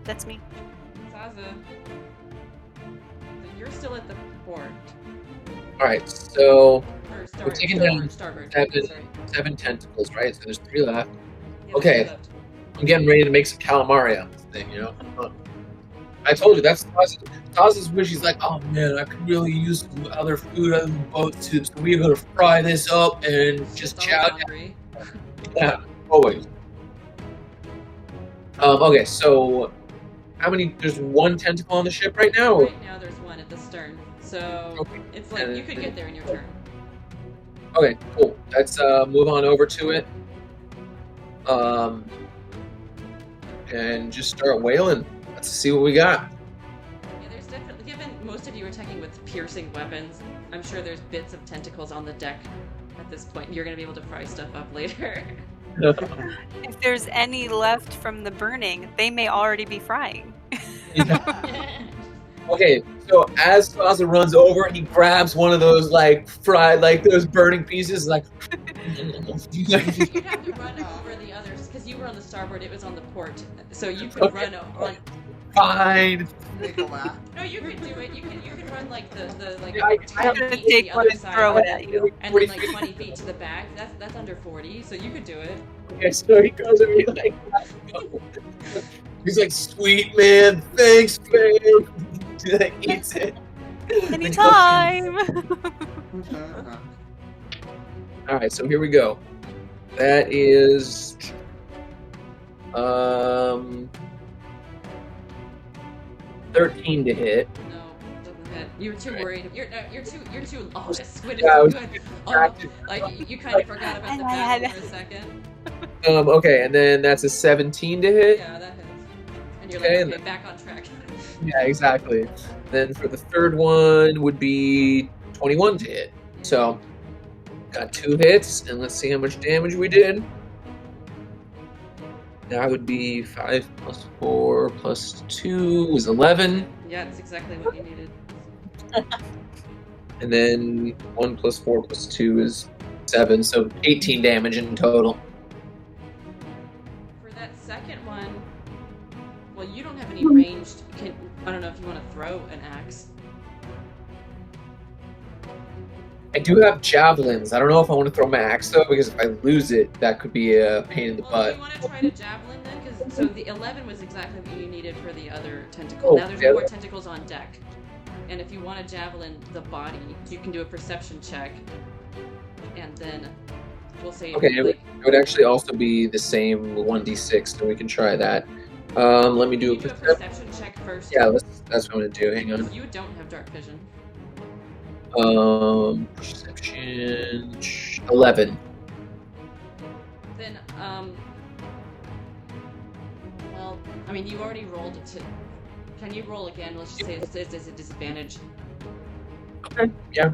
that's me. Zaza. You're still at the port. Alright, so Or we're taking down starboard. 7 tentacles, right? So there's 3 left. Yeah, Okay. there's 3 left. I'm getting ready to make some calamari on this thing, you know? I told you, that's Taz's wish. He's like, oh man, I could really use some other food other than boat soup, so we're gonna fry this up and just chow down. Hungry. Yeah, always. Okay, so how many? There's 1 tentacle on the ship right now? Or? Right now there's 1 at the stern. So Okay. it's like you could get there in your turn. Okay, cool. Let's move on over to it. And just start whaling. Let's see what we got. Yeah, there's definitely, given most of you are attacking with piercing weapons, I'm sure there's bits of tentacles on the deck at this point. You're going to be able to fry stuff up later. If there's any left from the burning, they may already be frying. Okay, so as Sazza runs over, he grabs one of those like fried, like those burning pieces, like. You'd have to run over the others, because you were on the starboard, it was on the port. So you could run on... Fine. Make a laugh. No, you could do it. You could run like the like Yeah, I 10 gonna feet to take the one other and side, throw it at you. and then like 20 feet to the back. That's under 40, so you could do it. Okay, so he goes and he's like, he's like, sweet man, thanks, Faye. He like eats it. Anytime. All right, so here we go. That is 13 to hit. No, doesn't hit. You're too worried. You're too. Oh, this squid is Yeah, I so was good. Oh, distracted. like you kind of forgot about the battle for a second. Okay, and then that's a 17 to hit. Yeah, that hits. And you're Okay, like, okay, back on track. Yeah, exactly. Then for the third one would be 21 to hit. So got 2 hits, and let's see how much damage we did. That would be 5 plus 4 plus 2 is 11. Yeah, it's exactly what you needed. And then 1 plus 4 plus 2 is 7, so 18 damage in total. For that second one, well, you don't have any ranged. I don't know if you want to throw an axe. I do have javelins. I don't know if I want to throw my axe though, because if I lose it, that could be a pain in the Well, butt. do you want to try to javelin then? Because so the 11 was exactly what you needed for the other tentacle. Oh, Now there's yeah. more tentacles on deck, and if you want to javelin the body, you can do a perception check, and then we'll say Okay, it like, would actually also be the same 1d6, so we can try that. Let me do you do a perception. perception check first. Yeah, that's what I'm gonna do. Hang on. You don't have dark vision. Perception 11. Then well, I mean, you already rolled to. Can you roll again? Let's just say it's a disadvantage. Okay. Yeah.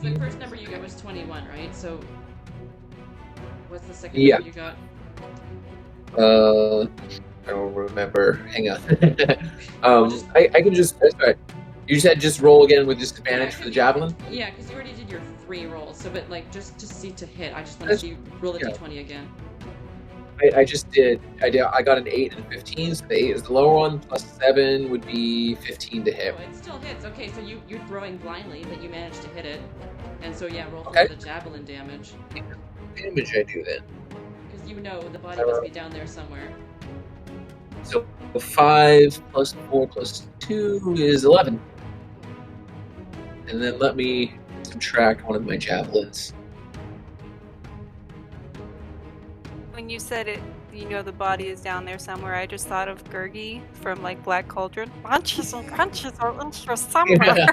So the first number you got was 21, right? So what's the second Yeah. number you got? I don't remember. Hang on. I can just. Sorry. You said just roll again with disadvantage for the javelin. Yeah, because you already did your 3 rolls. So, but like just see to hit. I just want to see you roll a Yeah. d20 again. I just did. I got an 8 and a 15. So the 8 is the lower one. Plus 7 would be 15 to hit. Oh, it still hits. Okay, so you're throwing blindly, but you managed to hit it. And so yeah, roll for Okay. the javelin damage. Damage I do then. Because you know the body must be down there somewhere. So 5 plus 4 plus 2 is 11. And then let me subtract one of my javelins. When you said it, you know the body is down there somewhere, I just thought of Gurgi from like Black Cauldron. Bunches and crunches are in here somewhere.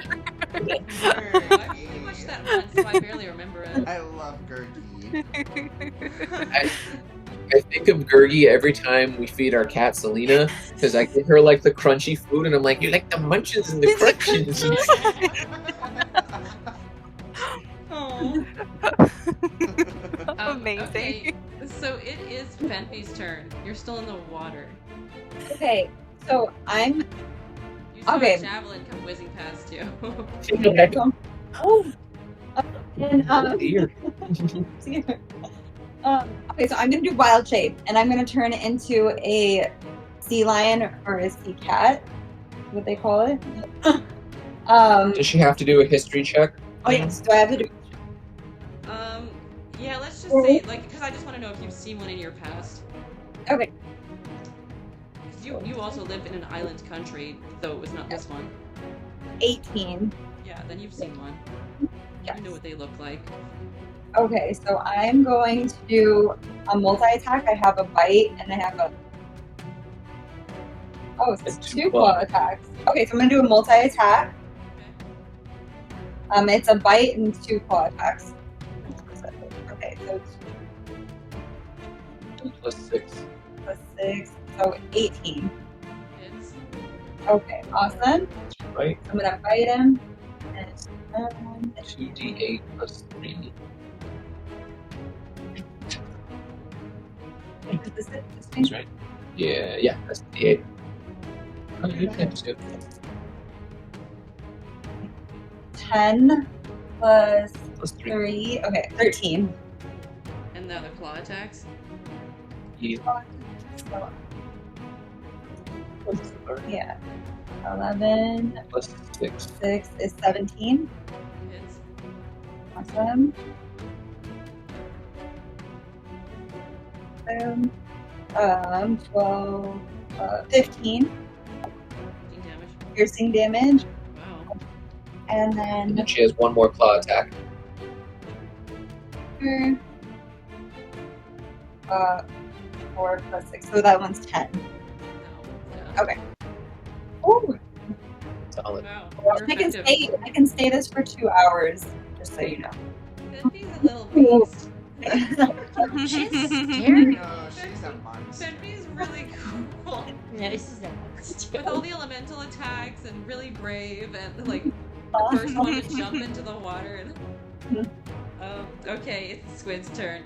I watched that once, so I barely remember it. I love Gurgi. I think of Gurgi every time we feed our cat Selena, because I give her like the crunchy food, and I'm like, you like the munches and the crunches. Oh. Amazing. Okay, so it is Fenfi's turn. You're still in the water. Okay, so I'm. You saw Okay. a javelin come whizzing past you. Oh. And Dear. okay, so I'm gonna do wild shape, and I'm gonna turn it into a sea lion or a sea cat, what they call it. Does she have to do a history check? Oh yes, do I have to do? Yeah, let's just say, like, because I just want to know if you've seen one in your past. Okay. You also live in an island country, though it was not this one. 18. Yeah, then you've seen one. Yes. You know what they look like. Okay, so I'm going to do a multi-attack. I have a bite, and I have a... Oh, it's two claw attacks. Okay, so I'm going to do a multi-attack. Okay. It's a bite and 2 claw attacks. Okay, so it's +6. +6, so 18. Hits. Okay, awesome. Right? I'm going to bite him. And 2d8 +3. is this it? This That's thing? right. Yeah, that's d8. Oh, you can do 10 plus +3. 3. Okay, 13. And the other claw attacks. Yeah. So, yeah. 11 +6. 6 is 17. Hits. Awesome. Boom. 12, 15 15 damage. piercing damage. Wow. And And then then she has one more claw attack. 4 plus 6. So that one's 10. No. Yeah. Okay. Ooh. Solid. Wow. Well, You're I can effective. stay. I can stay this for 2 hours, just so you know. Fenfi's a little beast. She's scary. No, she's a monster. Fenfi's really cool. No, this is a With all the elemental attacks and really brave and like the first one to jump into the water and okay, it's the squid's turn.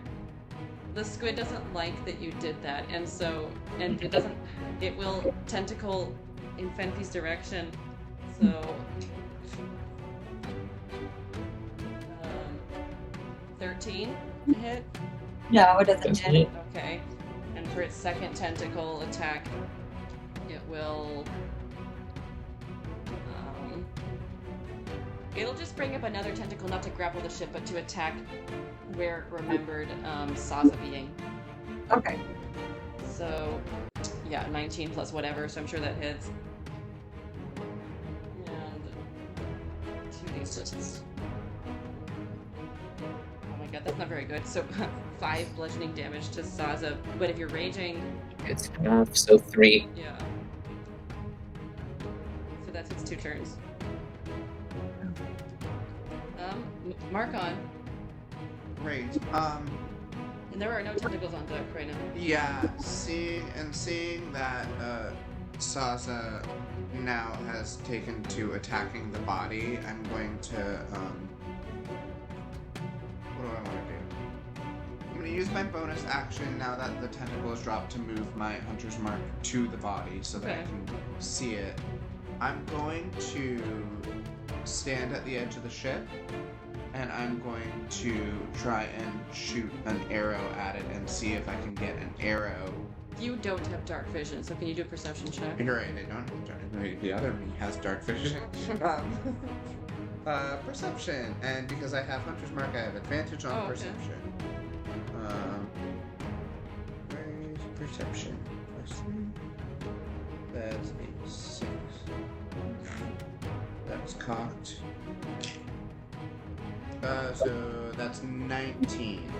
The squid doesn't like that you did that, and it will tentacle in Fenfi's direction. So 13 to hit. No, it doesn't That's hit. it. Okay. And for its second tentacle attack, it will it'll just bring up another tentacle, not to grapple the ship, but to attack where it remembered Sazza being. Okay. So, yeah, 19 plus whatever, so I'm sure that hits. And 2d6. Oh my god, that's not very good. So, 5 bludgeoning damage to Sazza, but if you're raging... It's half, so 3. Yeah. So that's its 2 turns. Marcon. Great. And there are no tentacles on deck right now. Yeah, seeing that Sazza now has taken to attacking the body, I'm going to what do I want to do? I'm going to use my bonus action now that the tentacle is dropped to move my hunter's mark to the body so that I Okay. can see it. I'm going to stand at the edge of the ship, and I'm going to try and shoot an arrow at it and see if I can get an arrow. You don't have dark vision, so can you do a perception check? You're right, I don't have dark. The other me has dark vision. Perception, and because I have Hunter's Mark, I have advantage on okay. perception. Where is perception? That's a 6. That's cocked. So that's 19.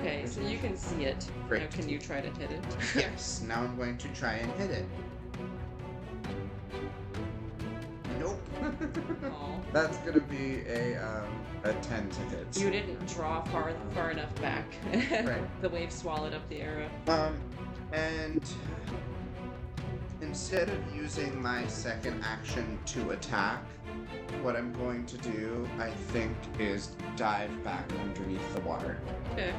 Okay, so you can see it. Great. Now can you try to hit it? Yes, now I'm going to try and hit it. Nope. Aw. That's gonna be a 10 to hit. You didn't draw far enough back. Right. The wave swallowed up the arrow. And instead of using my second action to attack, what I'm going to do, I think, is dive back underneath the water. Okay.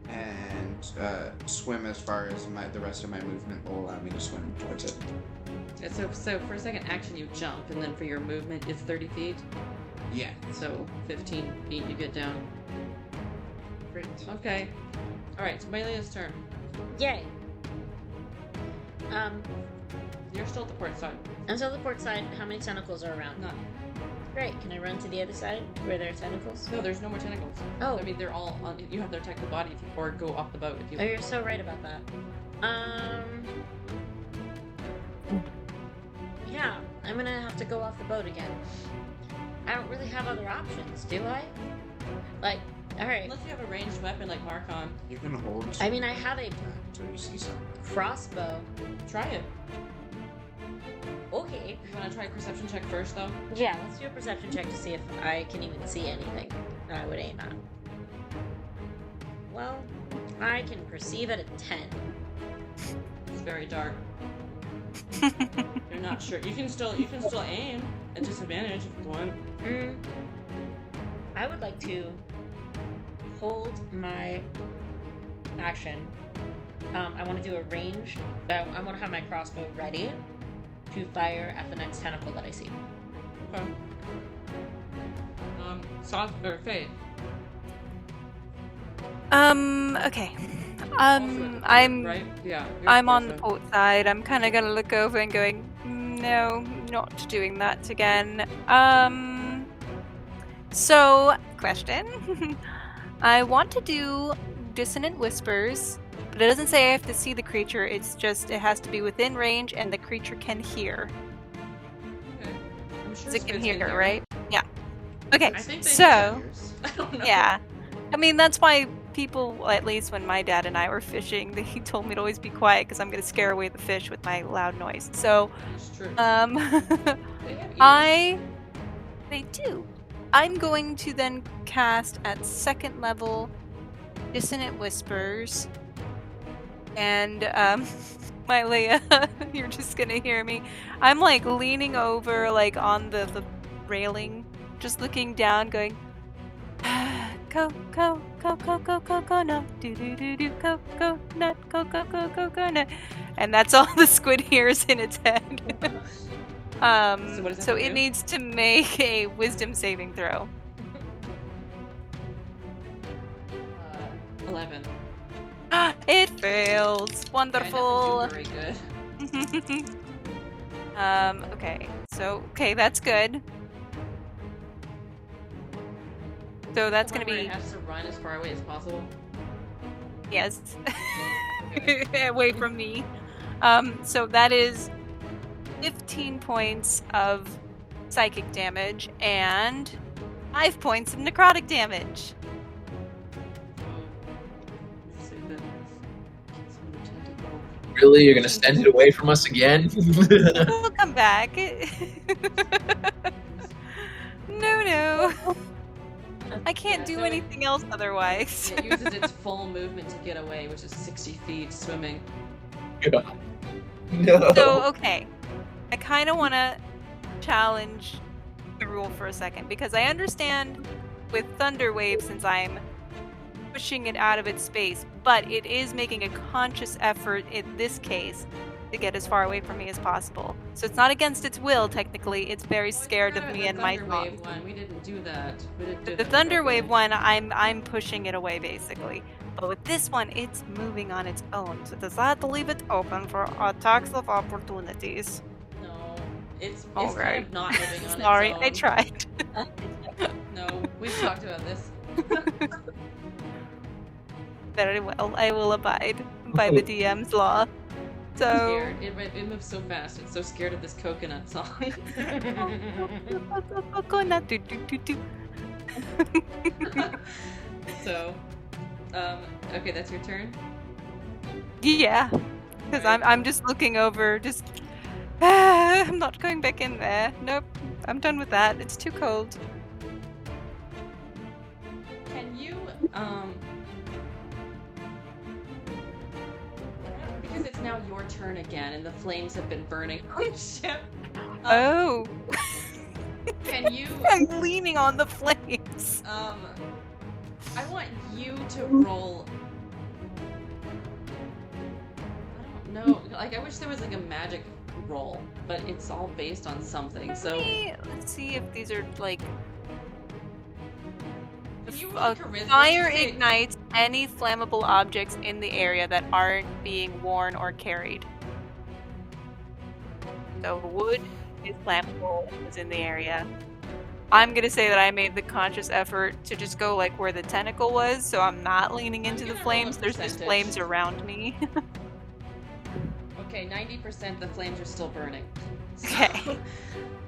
And swim as far as the rest of my movement will allow me to swim towards it. Yeah, so for a second action you jump, and then for your movement it's 30 feet. Yeah. So 15 feet you get down. Great. Okay. Alright, so Melea's turn. Yay. You're still at the port side. I'm still at the port side. How many tentacles are around? None. Great. Can I run to the other side where there are tentacles? No, there's no more tentacles. Oh. I mean, they're all on. You have their technical body if you, or go off the boat if you. Oh, you're so right about that. Yeah, I'm gonna have to go off the boat again. I don't really have other options, do I? Like, alright. Unless you have a ranged weapon like Marcon. You can hold. I mean, I have a until you see something. crossbow. Try it. Okay. You want to try a perception check first, though? Yeah, let's do a perception check to see if I can even see anything that I would aim at. Well, I can perceive at a 10. It's very dark. You're not sure. You can still aim at disadvantage if you want. I would like to hold my action. I want to do a range. I want to have my crossbow ready to fire at the next tentacle that I see. Okay. Or Faye. Okay. I'm right. Yeah. I'm on the port side. I'm kind of gonna look over and going, no, not doing that again. So, question. I want to do dissonant whispers, but it doesn't say I have to see the creature. It's just it has to be within range and the creature can hear. Okay. I'm sure It can Squid's hear, in there. right? Yeah. Okay. I think they So, I don't know. yeah. I mean, that's why people, at least when my dad and I were fishing, he told me to always be quiet because I'm going to scare away the fish with my loud noise. So, It's true. They have ears. They do. I'm going to then cast at second level Dissonant Whispers. And, Mylea, you're just gonna hear me. I'm like leaning over, like on the railing, just looking down, going, go, no, go, nut. And that's all the squid hears in its head. So what does it So have to it do? needs to make a wisdom saving throw. 11. It fails. Yeah, Wonderful. it doesn't do very good. Okay. So, that's good. So that's gonna Where be, it has to run as far away as possible. yes. Away from me. So that is 15 points of psychic damage and 5 points of necrotic damage. Really? You're gonna send it away from us again? We'll come back. No. I can't do so anything else otherwise. It uses its full movement to get away, which is 60 feet swimming. God. No. So, okay. I kind of want to challenge the rule for a second, because I understand with Thunder Wave, since I'm pushing it out of its space, but it is making a conscious effort in this case to get as far away from me as possible. So it's not against its will, technically. It's very scared of me and my Thunder thoughts. Wave one. We didn't do that. We didn't do The that Thunder Wave properly. one, I'm pushing it away, basically. But with this one, it's moving on its own. So does that leave it open for attacks of opportunities? No, it's All kind right. of not living on Sorry, its own. I tried. No, we've talked about this. Very well, I will abide by the DM's law. So, Scared. It moves so fast. It's so scared of this coconut song. coconut, do, do, do, do. So, okay, that's your turn. Yeah, because Alright. I'm just looking over, just I'm not going back in there. Nope, I'm done with that. It's too cold. Can you, because it's now your turn again, and the flames have been burning on the ship. Oh, Can you? I'm leaning on the flames. I want you to roll. I don't know. Like, I wish there was like a magic roll, but it's all based on something. So Let's see if these are like. Can you roll charisma? Fire Just say- ignites any flammable objects in the area that aren't being worn or carried. So wood is flammable and is in the area. I'm gonna say that I made the conscious effort to just go like where the tentacle was, so I'm not leaning into the gonna roll a flames. There's just percentage. flames around me. Okay, 90% the flames are still burning. So,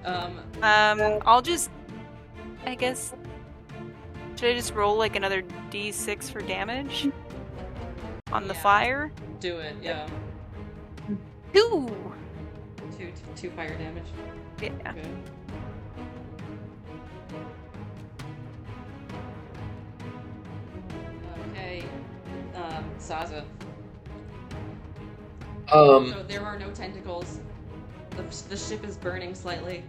Okay. I'll just, I guess, should I just roll like another d6 for damage on the Yeah. fire? do it. Yeah. 2. Two fire damage. Yeah. Okay. Okay. Sazza. So there are no tentacles. The ship is burning slightly.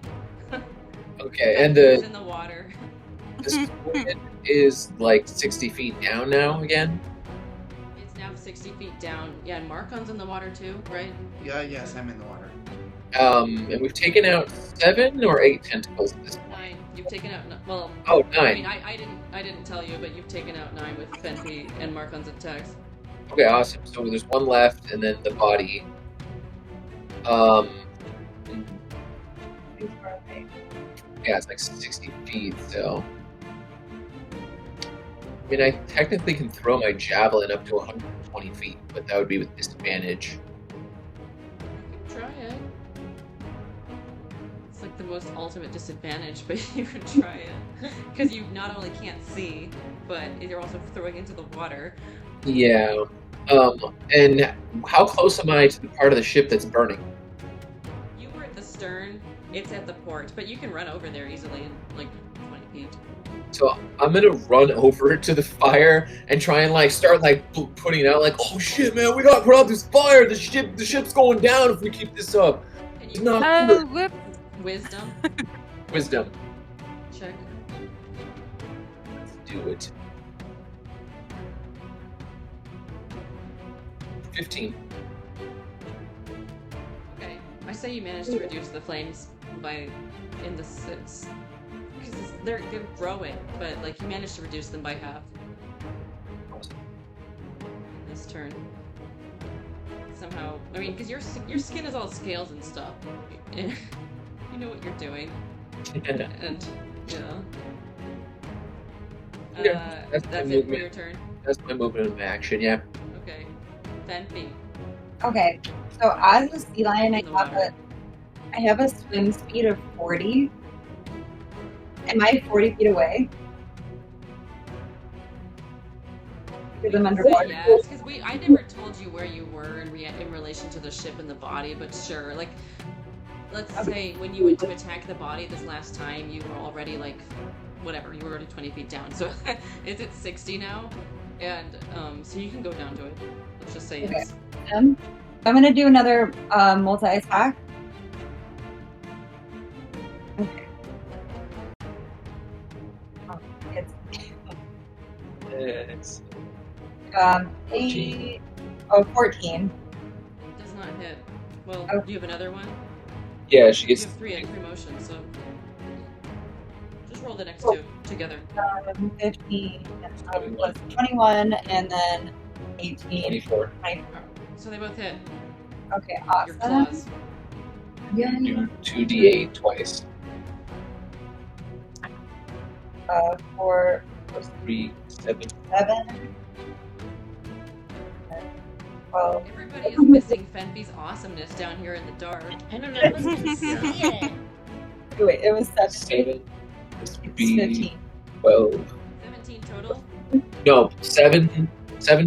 Okay, and It's the in the water. squid is like 60 feet down now again. It's now 60 feet down. Yeah, and Marcon's in the water too, right? Yeah, yes, I'm in the water. And we've taken out 7 or 8 tentacles at this point. 9. You've taken out. Well, Oh, I mean, 9. I didn't tell you, but you've taken out 9 with Fenfi and Marcon's attacks. Okay, awesome. So there's one left, and then the body. Yeah, it's like 60 feet, so. I mean, I technically can throw my javelin up to 120 feet, but that would be with disadvantage. You can try it. It's like the most ultimate disadvantage, but you can try it. Because you not only can't see, but you're also throwing into the water. Yeah. And how close am I to the part of the ship that's burning? You were at the stern, it's at the port, but you can run over there easily in like 20 feet. So I'm gonna run over to the fire and try and like start like putting it out like, oh shit, man, we gotta put out this fire. The ship's going down if we keep this up. Can It's you not Oh, whoop. wisdom wisdom. check? Let's do it. 15. Okay, I say you managed to reduce the flames by in the six because they're growing, but like you managed to reduce them by half this turn. Somehow, I mean, because your skin is all scales and stuff. You know what you're doing, and yeah. Yeah, that's my That's it for movement. your turn. That's my movement and my action, yeah. Okay, Fenfi. Okay, so as a sea lion, In the water. I have a swim speed of 40. Am I 40 feet away? Because I'm underwater. Yes, because I never told you where you were in relation to the ship and the body, but sure. Like, let's say when you went to attack the body this last time, you were already like, whatever, you were already 20 feet down. So is it 60 now? And so you can go down to it. Let's just say Okay. yes. I'm gonna do another multi-attack. Okay. Oh, It's 8. Oh, 14. Does not hit. Well, Oh. do you have another one? yeah, she You gets have 3 motions, so just roll the next 2 together. 15 plus 21, and then 18. 24. 24. So they both hit. Okay, Your awesome. claws. Yeah. Do 2d8 twice. 4 3, 7. 7. 12. Everybody is missing Fenfi's awesomeness down here in the dark. I don't know if I can see it. Wait, it was 7. 7. This would It's be 15. 12. 17 total? No, 7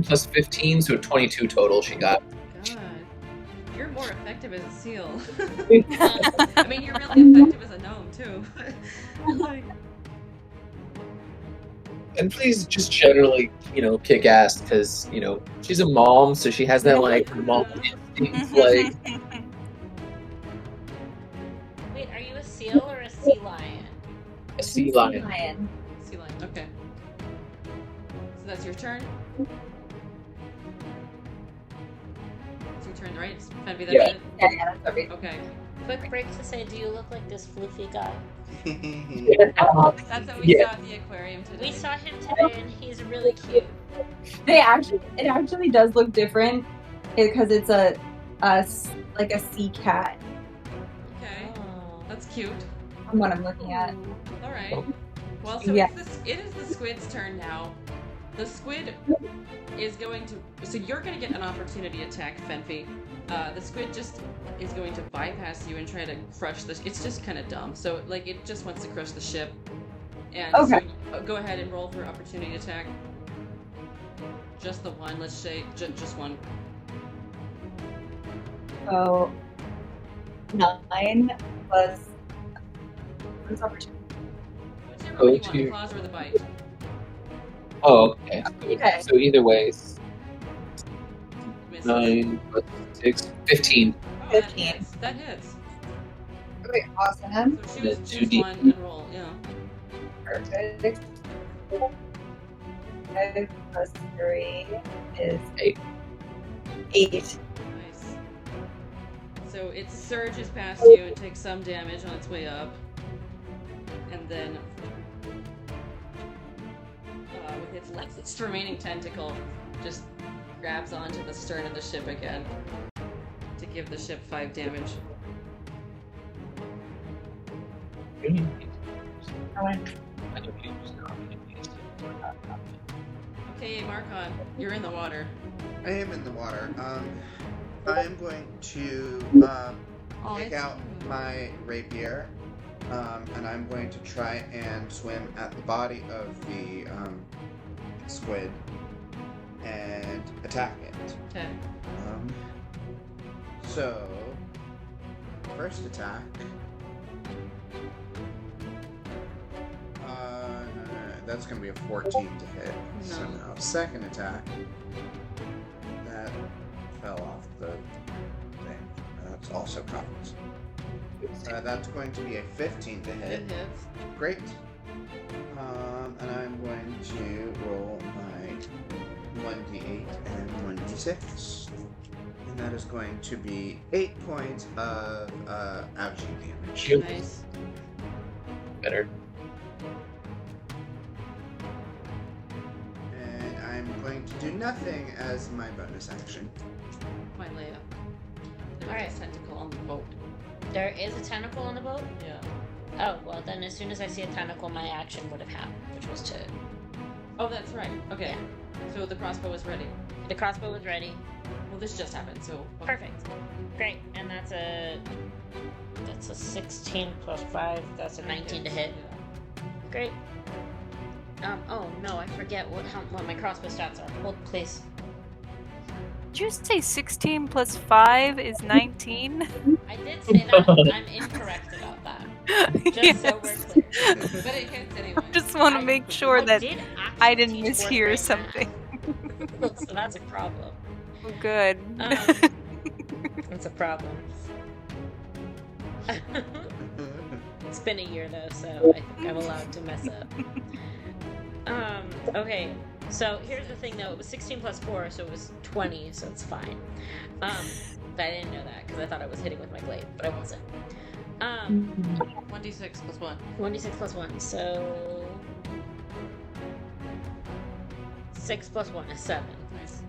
plus 15, so 22 total she got. God. You're more effective as a seal. I mean, you're really effective as a gnome, too. Like, And please just generally, kick ass, because, she's a mom, so she has that, like, mom instinct, like, Wait, are you a seal or a sea lion? A sea lion. Sea lion. Okay. So that's your turn. It's your turn, right? Fenfi, that's Yeah. it? Yeah, that's everything. Okay. Quick break to say, do you look like this floofy guy? That's what we Yeah. saw at the aquarium today. We saw him today, and he's really cute. It actually does look different because it's like a sea cat Okay. Oh. That's cute. from what I'm looking at. All right. Well, so Yeah. it is the squid's turn now. The squid is going to. So you're going to get an opportunity attack, Fenfi. The squid just is going to bypass you and try to crush the. It's just kind of dumb. So like it just wants to crush the ship. And Okay. so go ahead and roll for opportunity attack. Just the one. Let's say just one. So 9 plus what's opportunity? Whichever Go one you want, to- the claws or the bite. Oh, okay. Okay. So either way, it's Misses. 9 plus 6, 15. Oh, 15. That hits. Okay, awesome. So The choose 2D. one and roll. Yeah. Perfect. 5 plus 3 is 8. 8. Nice. So it surges past you and takes some damage on its way up. And then, with its remaining tentacle, just grabs onto the stern of the ship again to give the ship 5 damage. Okay, Marcon, you're in the water. I am in the water. I am going to take out my rapier, and I'm going to try and swim at the body of the squid and attack it. Okay. So, first attack. That's going to be a 14 to hit. So No. now, second attack. That fell off the thing. That's also cocked. That's going to be a 15 to hit. It hits. Great. And I'm going to roll my 1d8 and 1d6. And that is going to be 8 points of ouchie damage. Yep. Nice. Better. And I'm going to do nothing as my bonus action. My Leia. There's Alright. a tentacle on the boat. There is a tentacle on the boat? Yeah. Oh, well, then as soon as I see a tentacle, my action would have happened, which was to... Oh, that's right. Okay. So the crossbow is ready. The crossbow was ready. Well, this just happened, so... Perfect. Great. And that's a 16 plus 5. That's a 19 to hit. Great. Oh, no, I forget what my crossbow stats are. Hold, please. Did you say 16 plus 5 is 19? I did say that. I'm incorrect about that. Just so we're clear. But it hits anyway. Just want to make sure that did actually I didn't teach fourth mishear grade something. math. So that's a problem. Oh, good. That's a problem. It's been a year though, so I think I'm allowed to mess up. Okay, so here's the thing though, it was 16 plus 4, so it was 20, so it's fine. But I didn't know that because I thought I was hitting with my blade, but I wasn't. 1d6 plus 1. 1d6 plus 1, so 6 plus 1 is 7. Nice.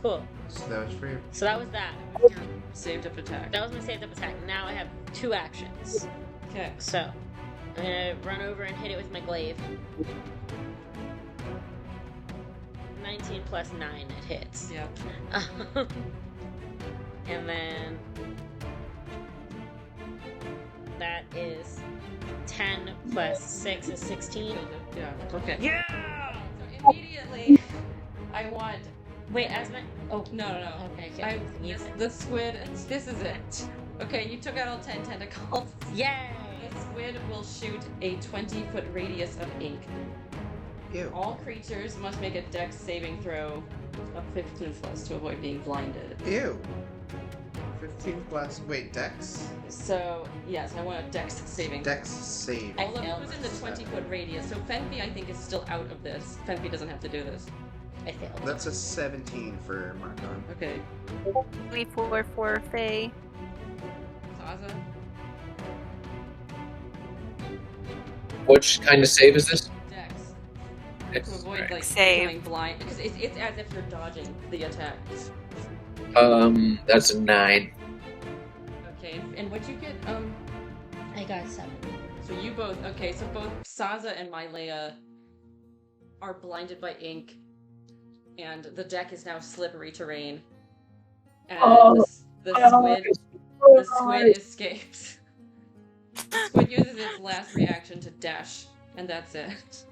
Cool. So that was for you. So that was that. Your saved up attack. That was my saved up attack. Now I have 2 actions. Okay. So I'm gonna run over and hit it with my glaive. 19 plus 9, it hits. Yeah. And then that is 10 plus 6 is 16. Yeah. Okay. Yeah! So immediately, I want. Wait, as my. Oh, No. okay. The squid. The is it. Okay, you took out all 10 tentacles. Yay! The squid will shoot a 20-foot radius of ink. Ew. All creatures must make a dex saving throw of 15 plus to avoid being blinded. Ew. 15 plus. Wait, Dex? So, yes, I want a dex saving. Dex save. I Although failed. it was in the 20-foot radius, so Fenfi, I think, is still out of this. Fenfi doesn't have to do this. I failed. That's a 17 for Marcon. Okay. 24 for Faye. Sazza? Which kind of save is this? Dex. Dex, To avoid, right. like, Save. going blind. Because it's as if you're dodging the attack. That's a 9. Okay, and what'd you get? I got 7. So you both, okay, so both Sazza and Mylea are blinded by ink, and the deck is now slippery terrain. And the squid escapes. The squid uses its last reaction to dash, and that's it.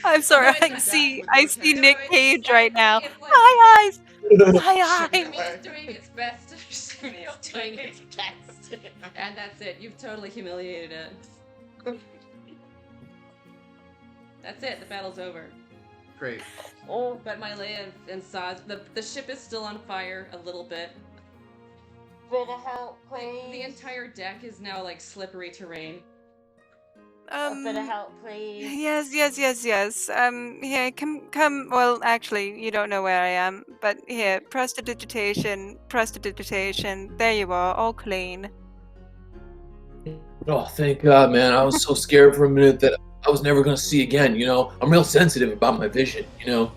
I'm sorry, No, it's I not. see No, Nick it's Cage like- right now. it's like- Hi eyes! Hi I mean, eyes! it's doing its best. It's doing its best. And that's it. You've totally humiliated it. That's it. The battle's over. Great. Oh, But Mylea and Saz, the ship is still on fire a little bit. bit of help, please. The entire deck is now like slippery terrain. A bit of help, please. Yes. Here, come. Well, actually, you don't know where I am, but here, prestidigitation. There you are, all clean. Oh, thank God, man. I was so scared for a minute that I was never going to see again, you know? I'm real sensitive about my vision, you know?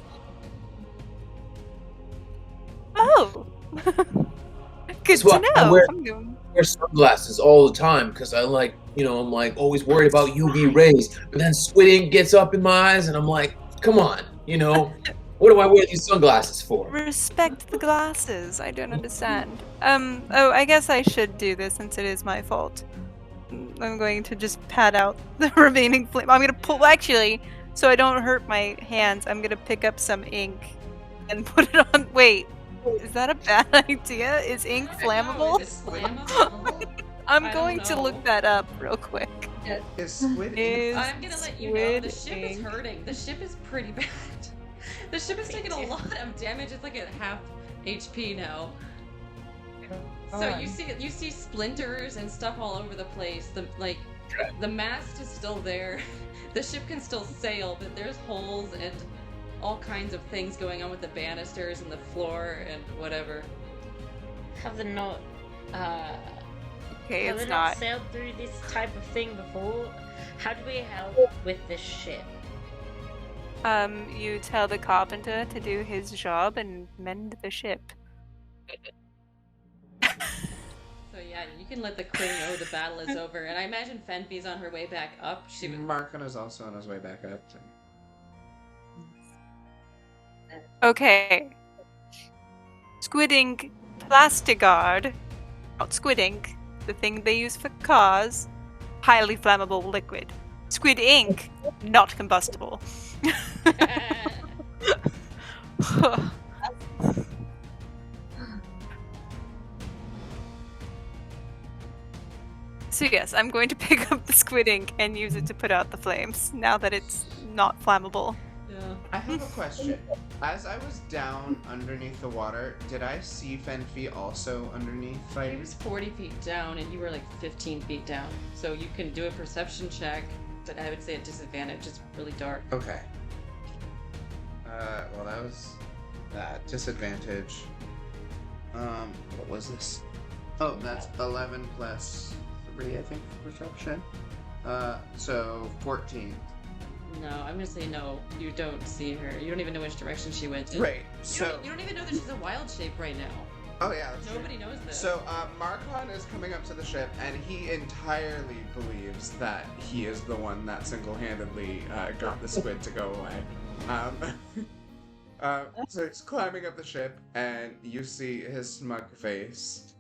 Oh! Good That's to why I know. wear sunglasses all the time because I'm like always worried about UV rays. But then squid ink gets up in my eyes and I'm like, come on, you know? What do I wear these sunglasses for? Respect the glasses. I don't understand. Oh, I guess I should do this since it is my fault. I'm going to just pat out the remaining flame. I'm going to pull, actually, so I don't hurt my hands, I'm going to pick up some ink and put it on. Wait, is that a bad idea? Is ink flammable? Is it flammable? I'm I going don't to know. look that up real quick. Is squid Is I'm gonna let you know the ship squid is ink. hurting. The ship is pretty bad. The ship is taking a lot of damage. It's like at half HP now. So you see splinters and stuff all over the place. The mast is still there. The ship can still sail, but there's holes and all kinds of things going on with the banisters and the floor and whatever. Have they not, Okay, have it's they not not. sailed through this type of thing before? How do we help with this ship? You tell the carpenter to do his job and mend the ship. So yeah, you can let the crew know the battle is over. And I imagine Fenfi's on her way back up. She would Marcon is also on his way back up. Okay. Squid ink plastigard. Not squid ink, the thing they use for cars. Highly flammable liquid. Squid ink, not combustible. So yes, I'm going to pick up the squid ink and use it to put out the flames, now that it's not flammable. yeah. I have a question. As I was down underneath the water, did I see Fenfi also underneath It fighting? was 40 feet down and you were like 15 feet down. So you can do a perception check, but I would say at disadvantage. It's really dark. Okay. Well, that was that disadvantage. What was this? Oh, that's 11 plus 3, I think, perception. So 14. No, I'm gonna say no. You don't see her. You don't even know which direction she went. Right. You So. don't even know that she's a wild shape right now. Oh yeah. That's true. Nobody knows this. So, Marcon is coming up to the ship, and he entirely believes that he is the one that single-handedly got the squid to go away. So he's climbing up the ship, and you see his smug face.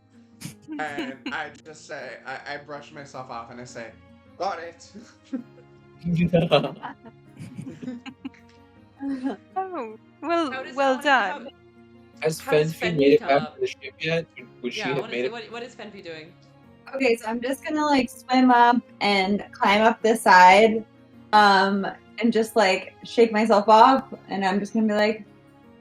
And I just say, I brush myself off, and I say, got it! Oh, well, How does- well how- done. Has How does Fenfi Fenfi made it come back up? to the ship yet? Would she yeah, have made it? what is Fenfi doing? Okay, so I'm just gonna like swim up and climb up the side, and just like shake myself off, and I'm just gonna be like,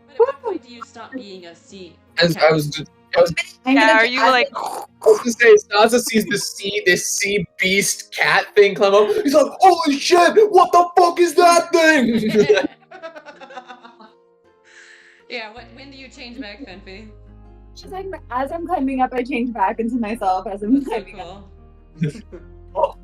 But at what point do you stop being a sea? As cat? I was I'm Yeah, gonna are you as like? I was gonna say, Sansa sees this sea beast cat thing come up. He's like, "Holy shit! What the fuck is that thing?" Yeah, when do you change back, Fenfi? She's like, as I'm climbing up, I change back into myself as I'm That's so climbing up. cool. Oh,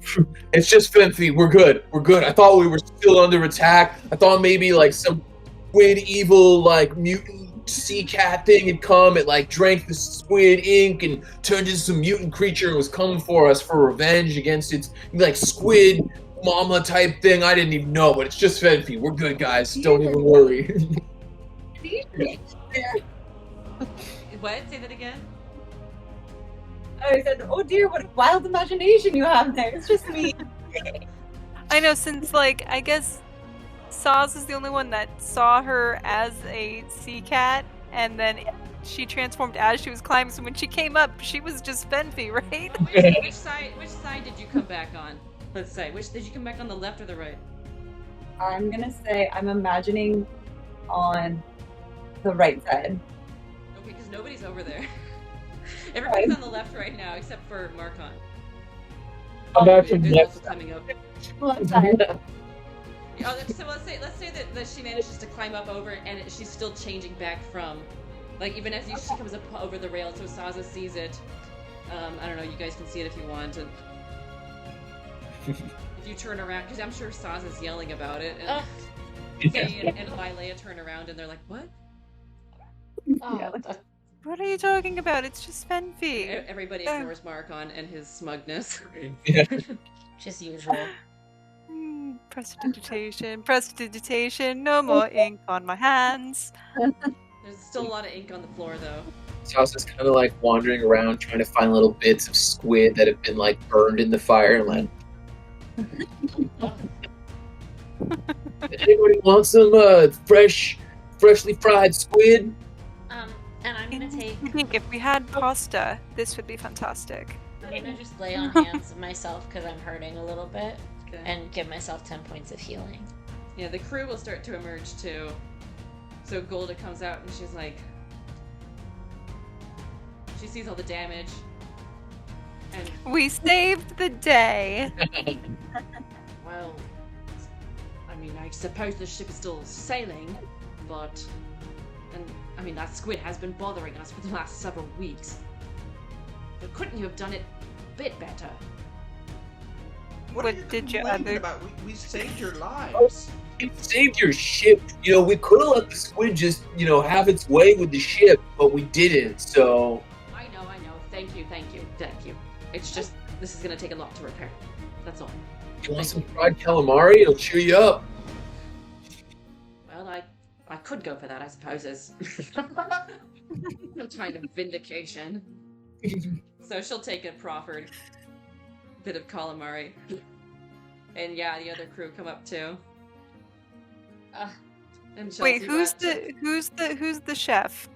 it's just Fenfi. We're good. We're good. I thought we were still under attack. I thought maybe like some squid evil like mutant sea cat thing had come. It like drank the squid ink and turned into some mutant creature and was coming for us for revenge against its like squid mama type thing. I didn't even know, but it's just Fenfi. We're good, guys. Don't even worry. What? Say that again. I said, oh dear, what a wild imagination you have there. It's just me. I know, since like I guess Saz is the only one that saw her as a sea cat, and then she transformed as she was climbing. So when she came up, she was just Fenfi, right? Which side did you come back on? Let's say. Which did you come back on, the left or the right? I'm gonna say I'm imagining on the right side. Okay, because nobody's over there. Everybody's on the left right now, except for Marcon. I'm back from Who's left also coming up. Left side. Oh, so let's say that she manages to climb up over and she's still changing back from, like, even as she comes up over the rail, so Sazza sees it. I don't know, you guys can see it if you want. And if you turn around, because I'm sure Sazza's yelling about it, and Faye and Lylea turn around and they're like, what? What are you talking about? It's just Fenfi. Everybody ignores Marcon and his smugness. Just usual. Prestidigitation. No more ink on my hands. There's still a lot of ink on the floor, though. Sansa's kind of like wandering around trying to find little bits of squid that have been like burned in the fire. Like, anybody want some freshly fried squid? And I'm gonna take. I think if we had pasta, this would be fantastic. I'm gonna just lay on hands of myself because I'm hurting a little bit, Okay. and give myself 10 points of healing. Yeah, the crew will start to emerge too. So Golda comes out and she's like, she sees all the damage, and We saved the day. well, I mean, I suppose the ship is still sailing, but, and I mean that squid has been bothering us for the last several weeks. But couldn't you have done it a bit better? What What are you did you complaining other- about? We saved your lives. It saved your ship. You know, we could have let the squid just, you know, have its way with the ship, but we didn't. So I know. Thank you. It's just, this is gonna take a lot to repair. That's all. you want some fried calamari? It'll cheer you up. Well, I could go for that, I suppose, as some kind of vindication. So she'll take a proffered bit of calamari. And yeah, the other crew come up too. And Wait, Chelsea who's the chef?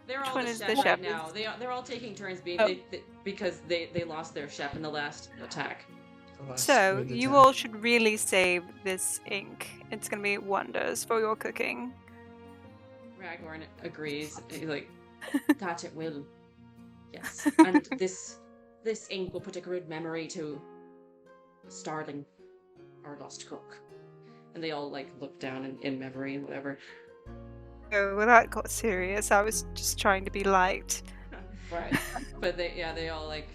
They're all which one the is chef the right chef? now. They're all taking turns being because they lost their chef in the last attack. So you all should really save this ink. It's gonna be wonders for your cooking. Ragorn agrees. He's like, that it will. Yes. And this ink will put a good memory to Starling, our lost cook. And they all like look down in memory and whatever. Oh, well, that got serious. I was just trying to be light. Right. But they all like,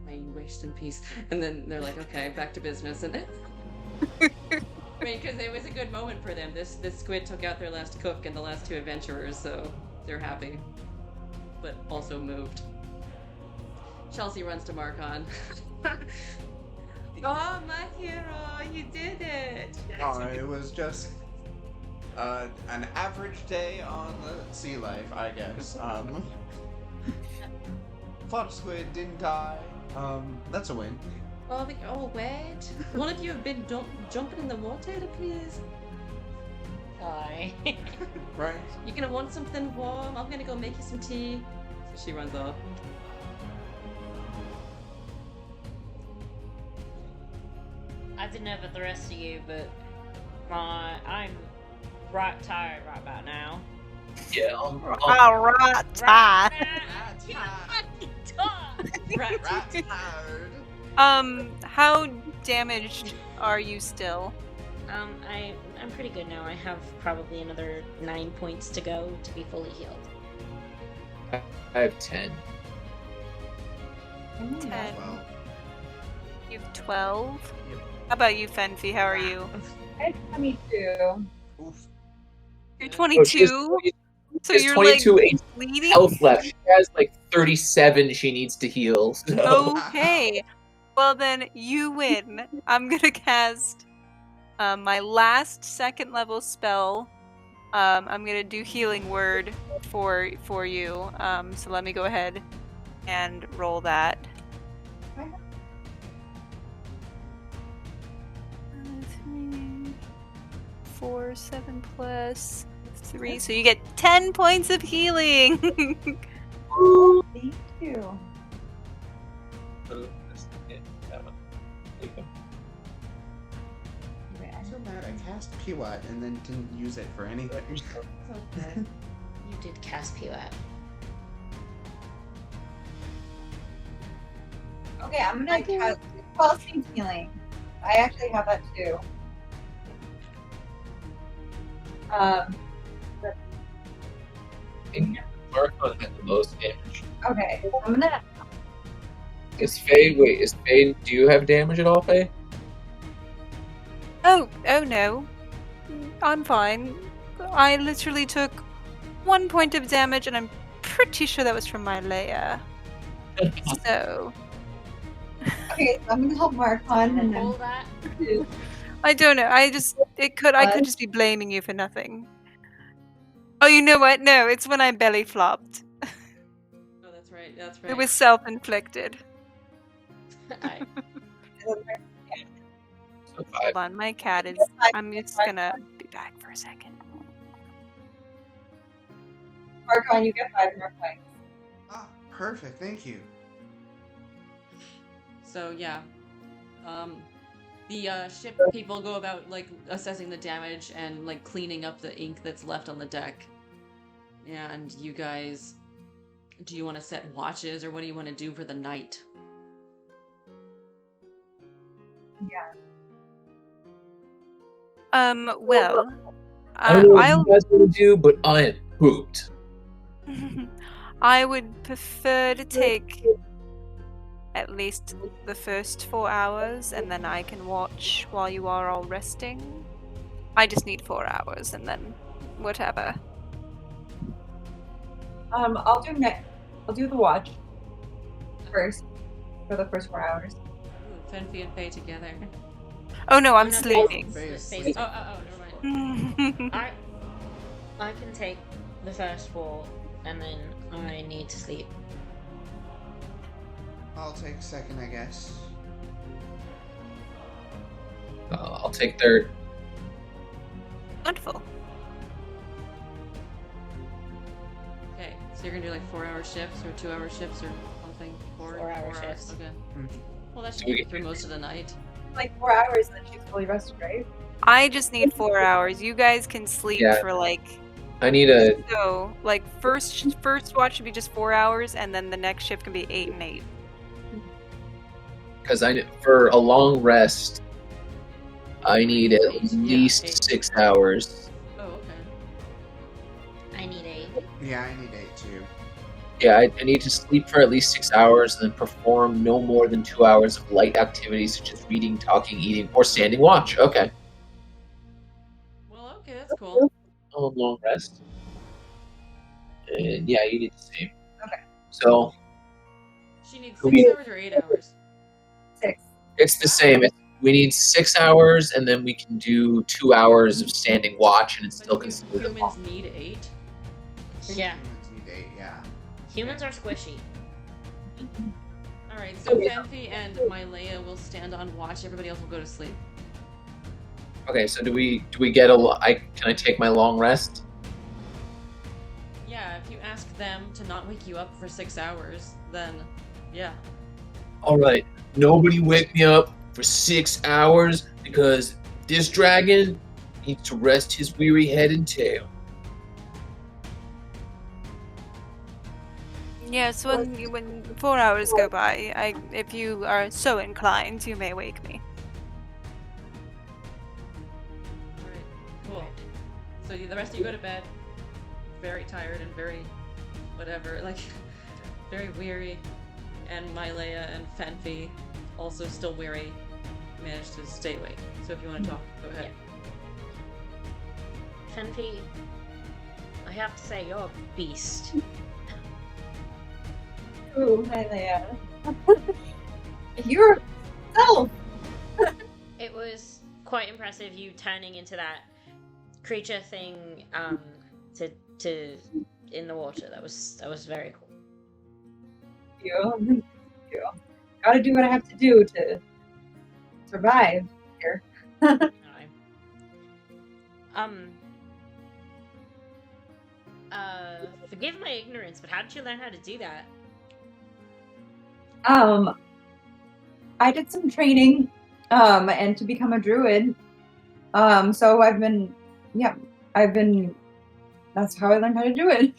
may you rest in peace. And then they're like, okay, back to business. And I mean, because it was a good moment for them. This squid took out their last cook and the last two adventurers, so they're happy, but also moved. Chelsea runs to Marcon. Oh, my hero, you did it! Oh, it was just an average day on the sea life, I guess. Fought a squid, didn't die. That's a win. Oh, wait. One of you have been jumping in the water, please. Sorry. Right. You're gonna want something warm. I'm gonna go make you some tea. So she runs off. I didn't know about the rest of you, but I'm right tired right about now. Yeah, All right, Ty. Rat. tired. How damaged are you still? I'm pretty good now. I have probably another 9 points to go to be fully healed. I have 10. 10. Well, You have 12. Yep. How about you, Fenfi? How are you? I have 22. oof. You're Oh, she has 22. 20 So she has you're 22 like HP bleeding. health left. She has like 37 she needs to heal. So. Okay. Well then, you win. I'm gonna cast my last second level spell. I'm gonna do Healing Word for you. So let me go ahead and roll that. 3, 4, 7 plus 3. So you get 10 points of healing. Thank you. I'm so mad I cast Pewat and then didn't use it for anything. You did cast Pewat. Okay, I'm gonna cast Pulsing Healing. I actually have that too. Marcon had the most damage. Okay, I'm gonna. Is Faye, do you have damage at all, Faye? Oh no. I'm fine. I literally took 1 point of damage, and I'm pretty sure that was from my layer. So Okay, so I'm gonna help Marcon and Roll then. that. I don't know. I could just be blaming you for nothing. Oh, you know what? No, it's when I belly flopped. Oh, that's right. That's right. It was self-inflicted. I, So 5. Hold on, my cat is. I'm just gonna be back for a second. Marcon, you get 5 more points. Ah, perfect. Thank you. So yeah, the ship people go about like assessing the damage and like cleaning up the ink that's left on the deck. And you guys, do you want to set watches or what do you want to do for the night? Well, I don't know what I'll. you guys want to do, but I am pooped. I would prefer to take at least the first 4 hours, and then I can watch while you are all resting. I just need 4 hours, and then whatever. I'll do the watch first for the first 4 hours. Ooh, Fenfi and Faye together. Oh no, I'm no, sleeping. Faye's Faye's sleeping. Oh, never mind. I can take the first 4, and then I need to sleep. I'll take second, I guess. I'll take third. Wonderful. Okay, so you're gonna do like 4-hour shifts or 2-hour shifts or something? 4-hour shifts. Okay. Mhm. Well, that should So we get you get through most of the night. Like 4 hours, and then she's fully rested, right? I just need 4 hours. You guys can sleep Yeah. for like. I need a. So, like, first watch should be just 4 hours, and then the next shift can be 8 and 8. Because for a long rest, I need at Yeah, least 8. 6 hours. Oh, okay. I need 8. Yeah, I need 8 too. Yeah, I need to sleep for at least 6 hours and then perform no more than 2 hours of light activities such as reading, talking, eating, or standing watch. Okay. Well, okay, that's cool. A long rest. And yeah, you need the same. Okay. So She needs Who 6 we- hours or 8 hours? 6. it's the same. We need 6 hours and then we can do 2 hours of standing watch and it's still But considered a humans need 8? I think Yeah. humans need 8, yeah. Humans are squishy. Alright, so Fenfi and Mylea will stand on watch. Everybody else will go to sleep. Okay, so do we get can I take my long rest? Yeah, if you ask them to not wake you up for 6 hours, then yeah. Alright, nobody wake me up for 6 hours because this dragon needs to rest his weary head and tail. Yes, when 4 hours go by, if you are so inclined, you may wake me. Alright, cool. So the rest of you go to bed, very tired and very whatever, like very weary, and Mylea and Fenfi, also still weary, managed to stay awake. So if you want to talk, go ahead. Fenfi, I have to say, you're a beast. Ooh, hi, Leia. You're self. It was quite impressive you turning into that creature thing to in the water. That was very cool. Thank you. Gotta do what I have to do to survive here. Forgive my ignorance, but how did you learn how to do that? I did some training, and to become a druid. So that's how I learned how to do it.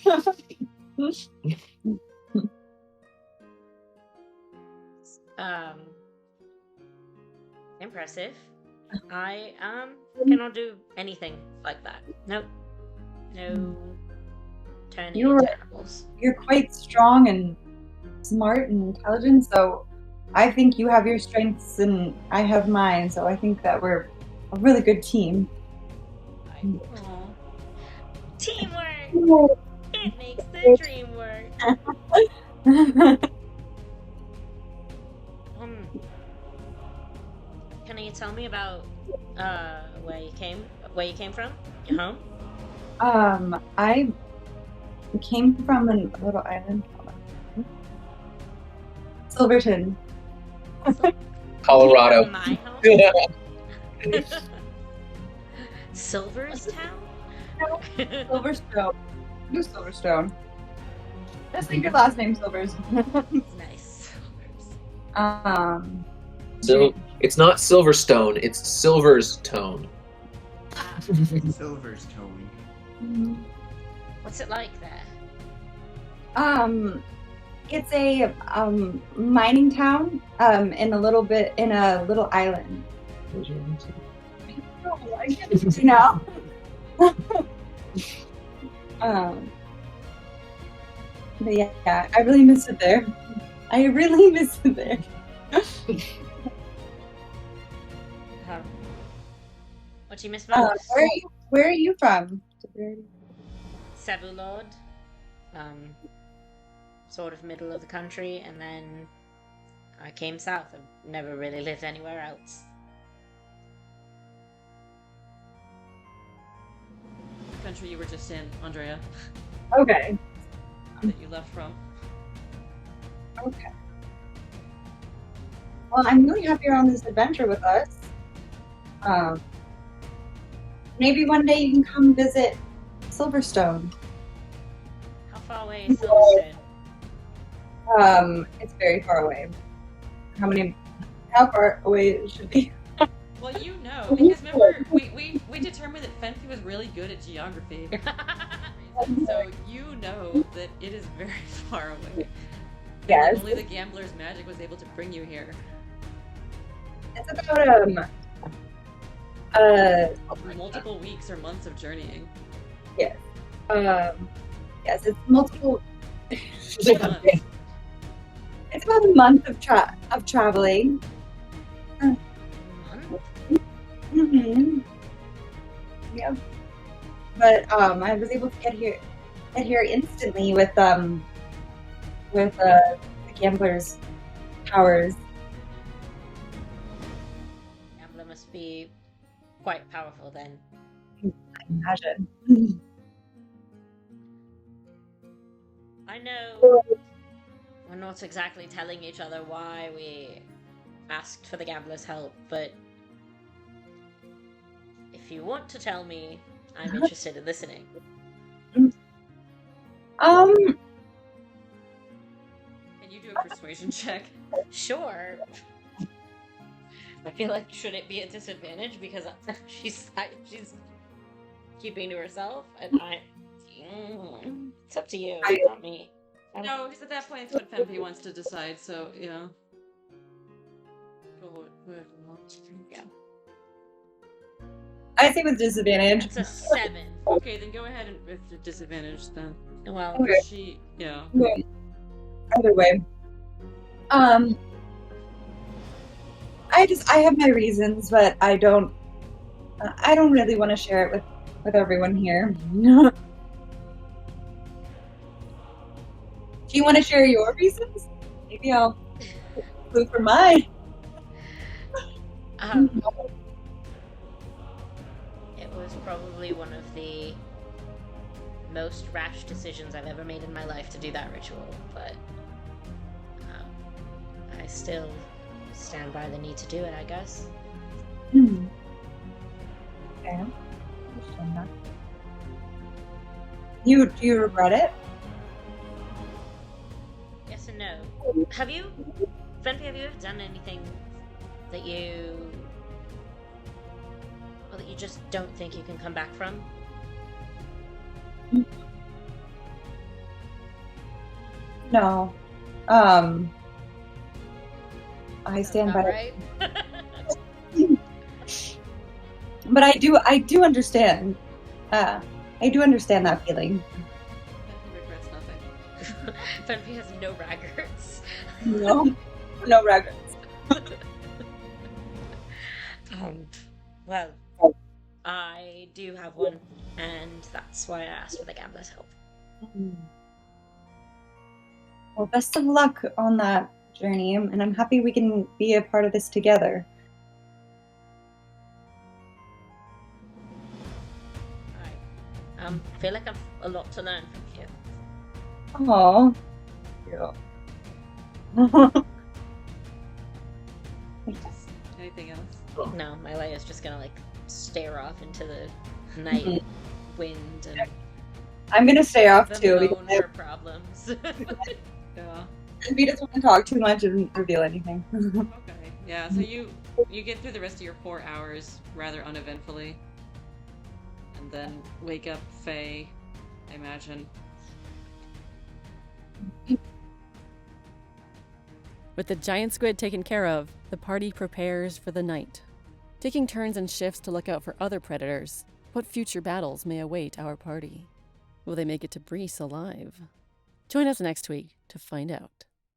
Impressive. I cannot do anything like that. Nope. No turning into animals. You're quite strong and smart and intelligent, so I think you have your strengths and I have mine, so I think that we're a really good team. Aww. Teamwork! It makes the dream work. Can you tell me about where you came from? Your home? I came from a little island called Silverton. Colorado. My home? Silverstown? Silverstone. New Silverstone. Just like your last name, Silvers. Nice. So it's not Silverstone, it's Silver's Tone. Silver's Tony. What's it like there? It's a mining town in a little island. I get it now. But yeah, I really miss it there. What do you miss most? Where are you from? Sebulord. Sort of middle of the country, and then I came south. I've never really lived anywhere else. The country you were just in, Andrea, Okay. that you left from. Okay. Well, I'm really happy you're on this adventure with us. Maybe one day you can come visit Silverstone. How far away is Silverstone? It's very far away. How far away it should be? Well, you know, because remember, we determined that Fenfi was really good at geography. So you know that it is very far away. Yes. Only the gambler's magic was able to bring you here. It's about Multiple weeks or months of journeying. yes, it's multiple. Months. It's about a month of traveling. Mm-hmm. Yeah, but I was able to get here instantly with the gambler's powers. Gambler must be quite powerful then. I imagine. I know we're not exactly telling each other why we asked for the gambler's help, but if you want to tell me, I'm interested in listening. Can you do a persuasion check? Sure. I feel like should it be a disadvantage because she's keeping to herself, and it's up to you, not me. No, because at that point it's what Fenfi wants to decide, so, yeah. Yeah. I say with disadvantage. It's a 7. Okay, then go ahead and with the disadvantage then. Well, Okay. She, yeah. Okay. Either way. I have my reasons, but I don't really want to share it with everyone here. Do you want to share your reasons? Maybe I'll clue for mine. it was probably one of the most rash decisions I've ever made in my life to do that ritual, but I still stand by the need to do it, I guess. Okay. Understand that. Do you regret it? Yes and no. Fenfi, have you ever done anything that you just don't think you can come back from? No. I stand by Right? But I do understand. I do understand that feeling. Fenfi regrets nothing. Fenfi has no raggarts. No regrets. Well, I do have one, and that's why I asked for the gambler's help. Well, best of luck on that journey, and I'm happy we can be a part of this together. I feel like I've a lot to learn from you. Oh. Yeah. Anything else? No, my Leia's just gonna stare off into the night wind and I'm gonna stay off too bemoan because her problems. Yeah. we doesn't want to talk too much and reveal anything. Okay. Yeah, so you get through the rest of your 4 hours rather uneventfully. And then wake up Faye, I imagine. With the giant squid taken care of, the party prepares for the night. Taking turns and shifts to look out for other predators, what future battles may await our party? Will they make it to Brees alive? Join us next week to find out.